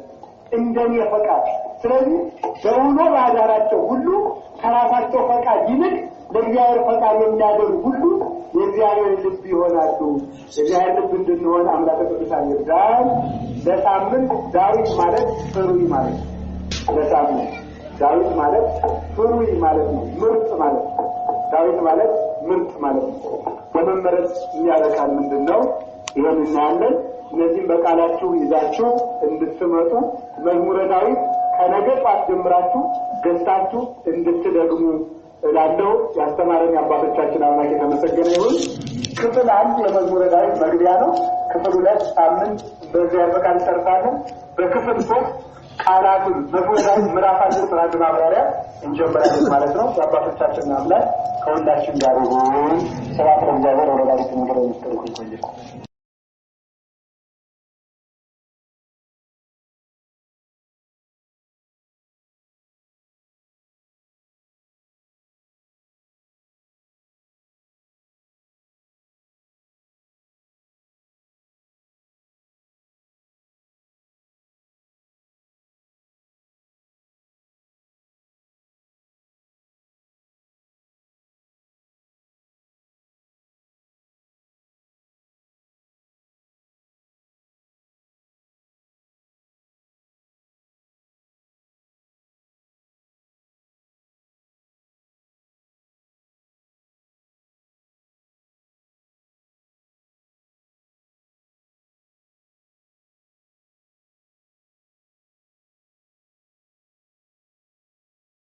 Speaker 1: እንደኔ ፈቃድ ስለዚህ በውሎ ባዳራቸው ሁሉ ከራሳቸው ፈቃድ ይልቅ ለእግዚአብሔር ፈቃድ የሚያደርጉ ሁሉ የእግዚአብሔር ልብ ይሆናሉ የእግዚአብሔር ልብ እንድንሆን አምላከ ቅዱሳን ይርዳን ለሳምንት ዳዊት ማለት ፍሩይ ማለት ለሳምንት ዳዊት ማለት ፍሩይ ማለት ነው ምርጥ ማለት ዳዊት ማለት ምርጥ ማለት ነው በመመረጥ የሚያረካል ምንድነው ይሄን እናያለን እነዚህም በቃላችሁ ይዛችሁ እንድትመጡ መዝሙረ ዳዊት ከነገ ጧት ጀምራችሁ ገዝታችሁ እንድትደግሙ እላለሁ ያስተማረኝ አባቶቻችን አምላክ የተመሰገነ ይሁን ክፍል 1 የመዝሙረ ዳዊት መግቢያ ነው ክፍል 2 ሳምንት በዚያ በቃል ሰርታለን በክፍል 3 ቃላቱን መዝሙረ ዳዊት ምዕራፍ 1 ቁጥር 1 ማብራሪያ እንጀምራለን ማለት ነው አባቶቻችን አምላክ ከሁላችን ጋር ይሁን ሰላም እግዚአብሔር ወደ ዳዊት ምድር ይስጥልኝ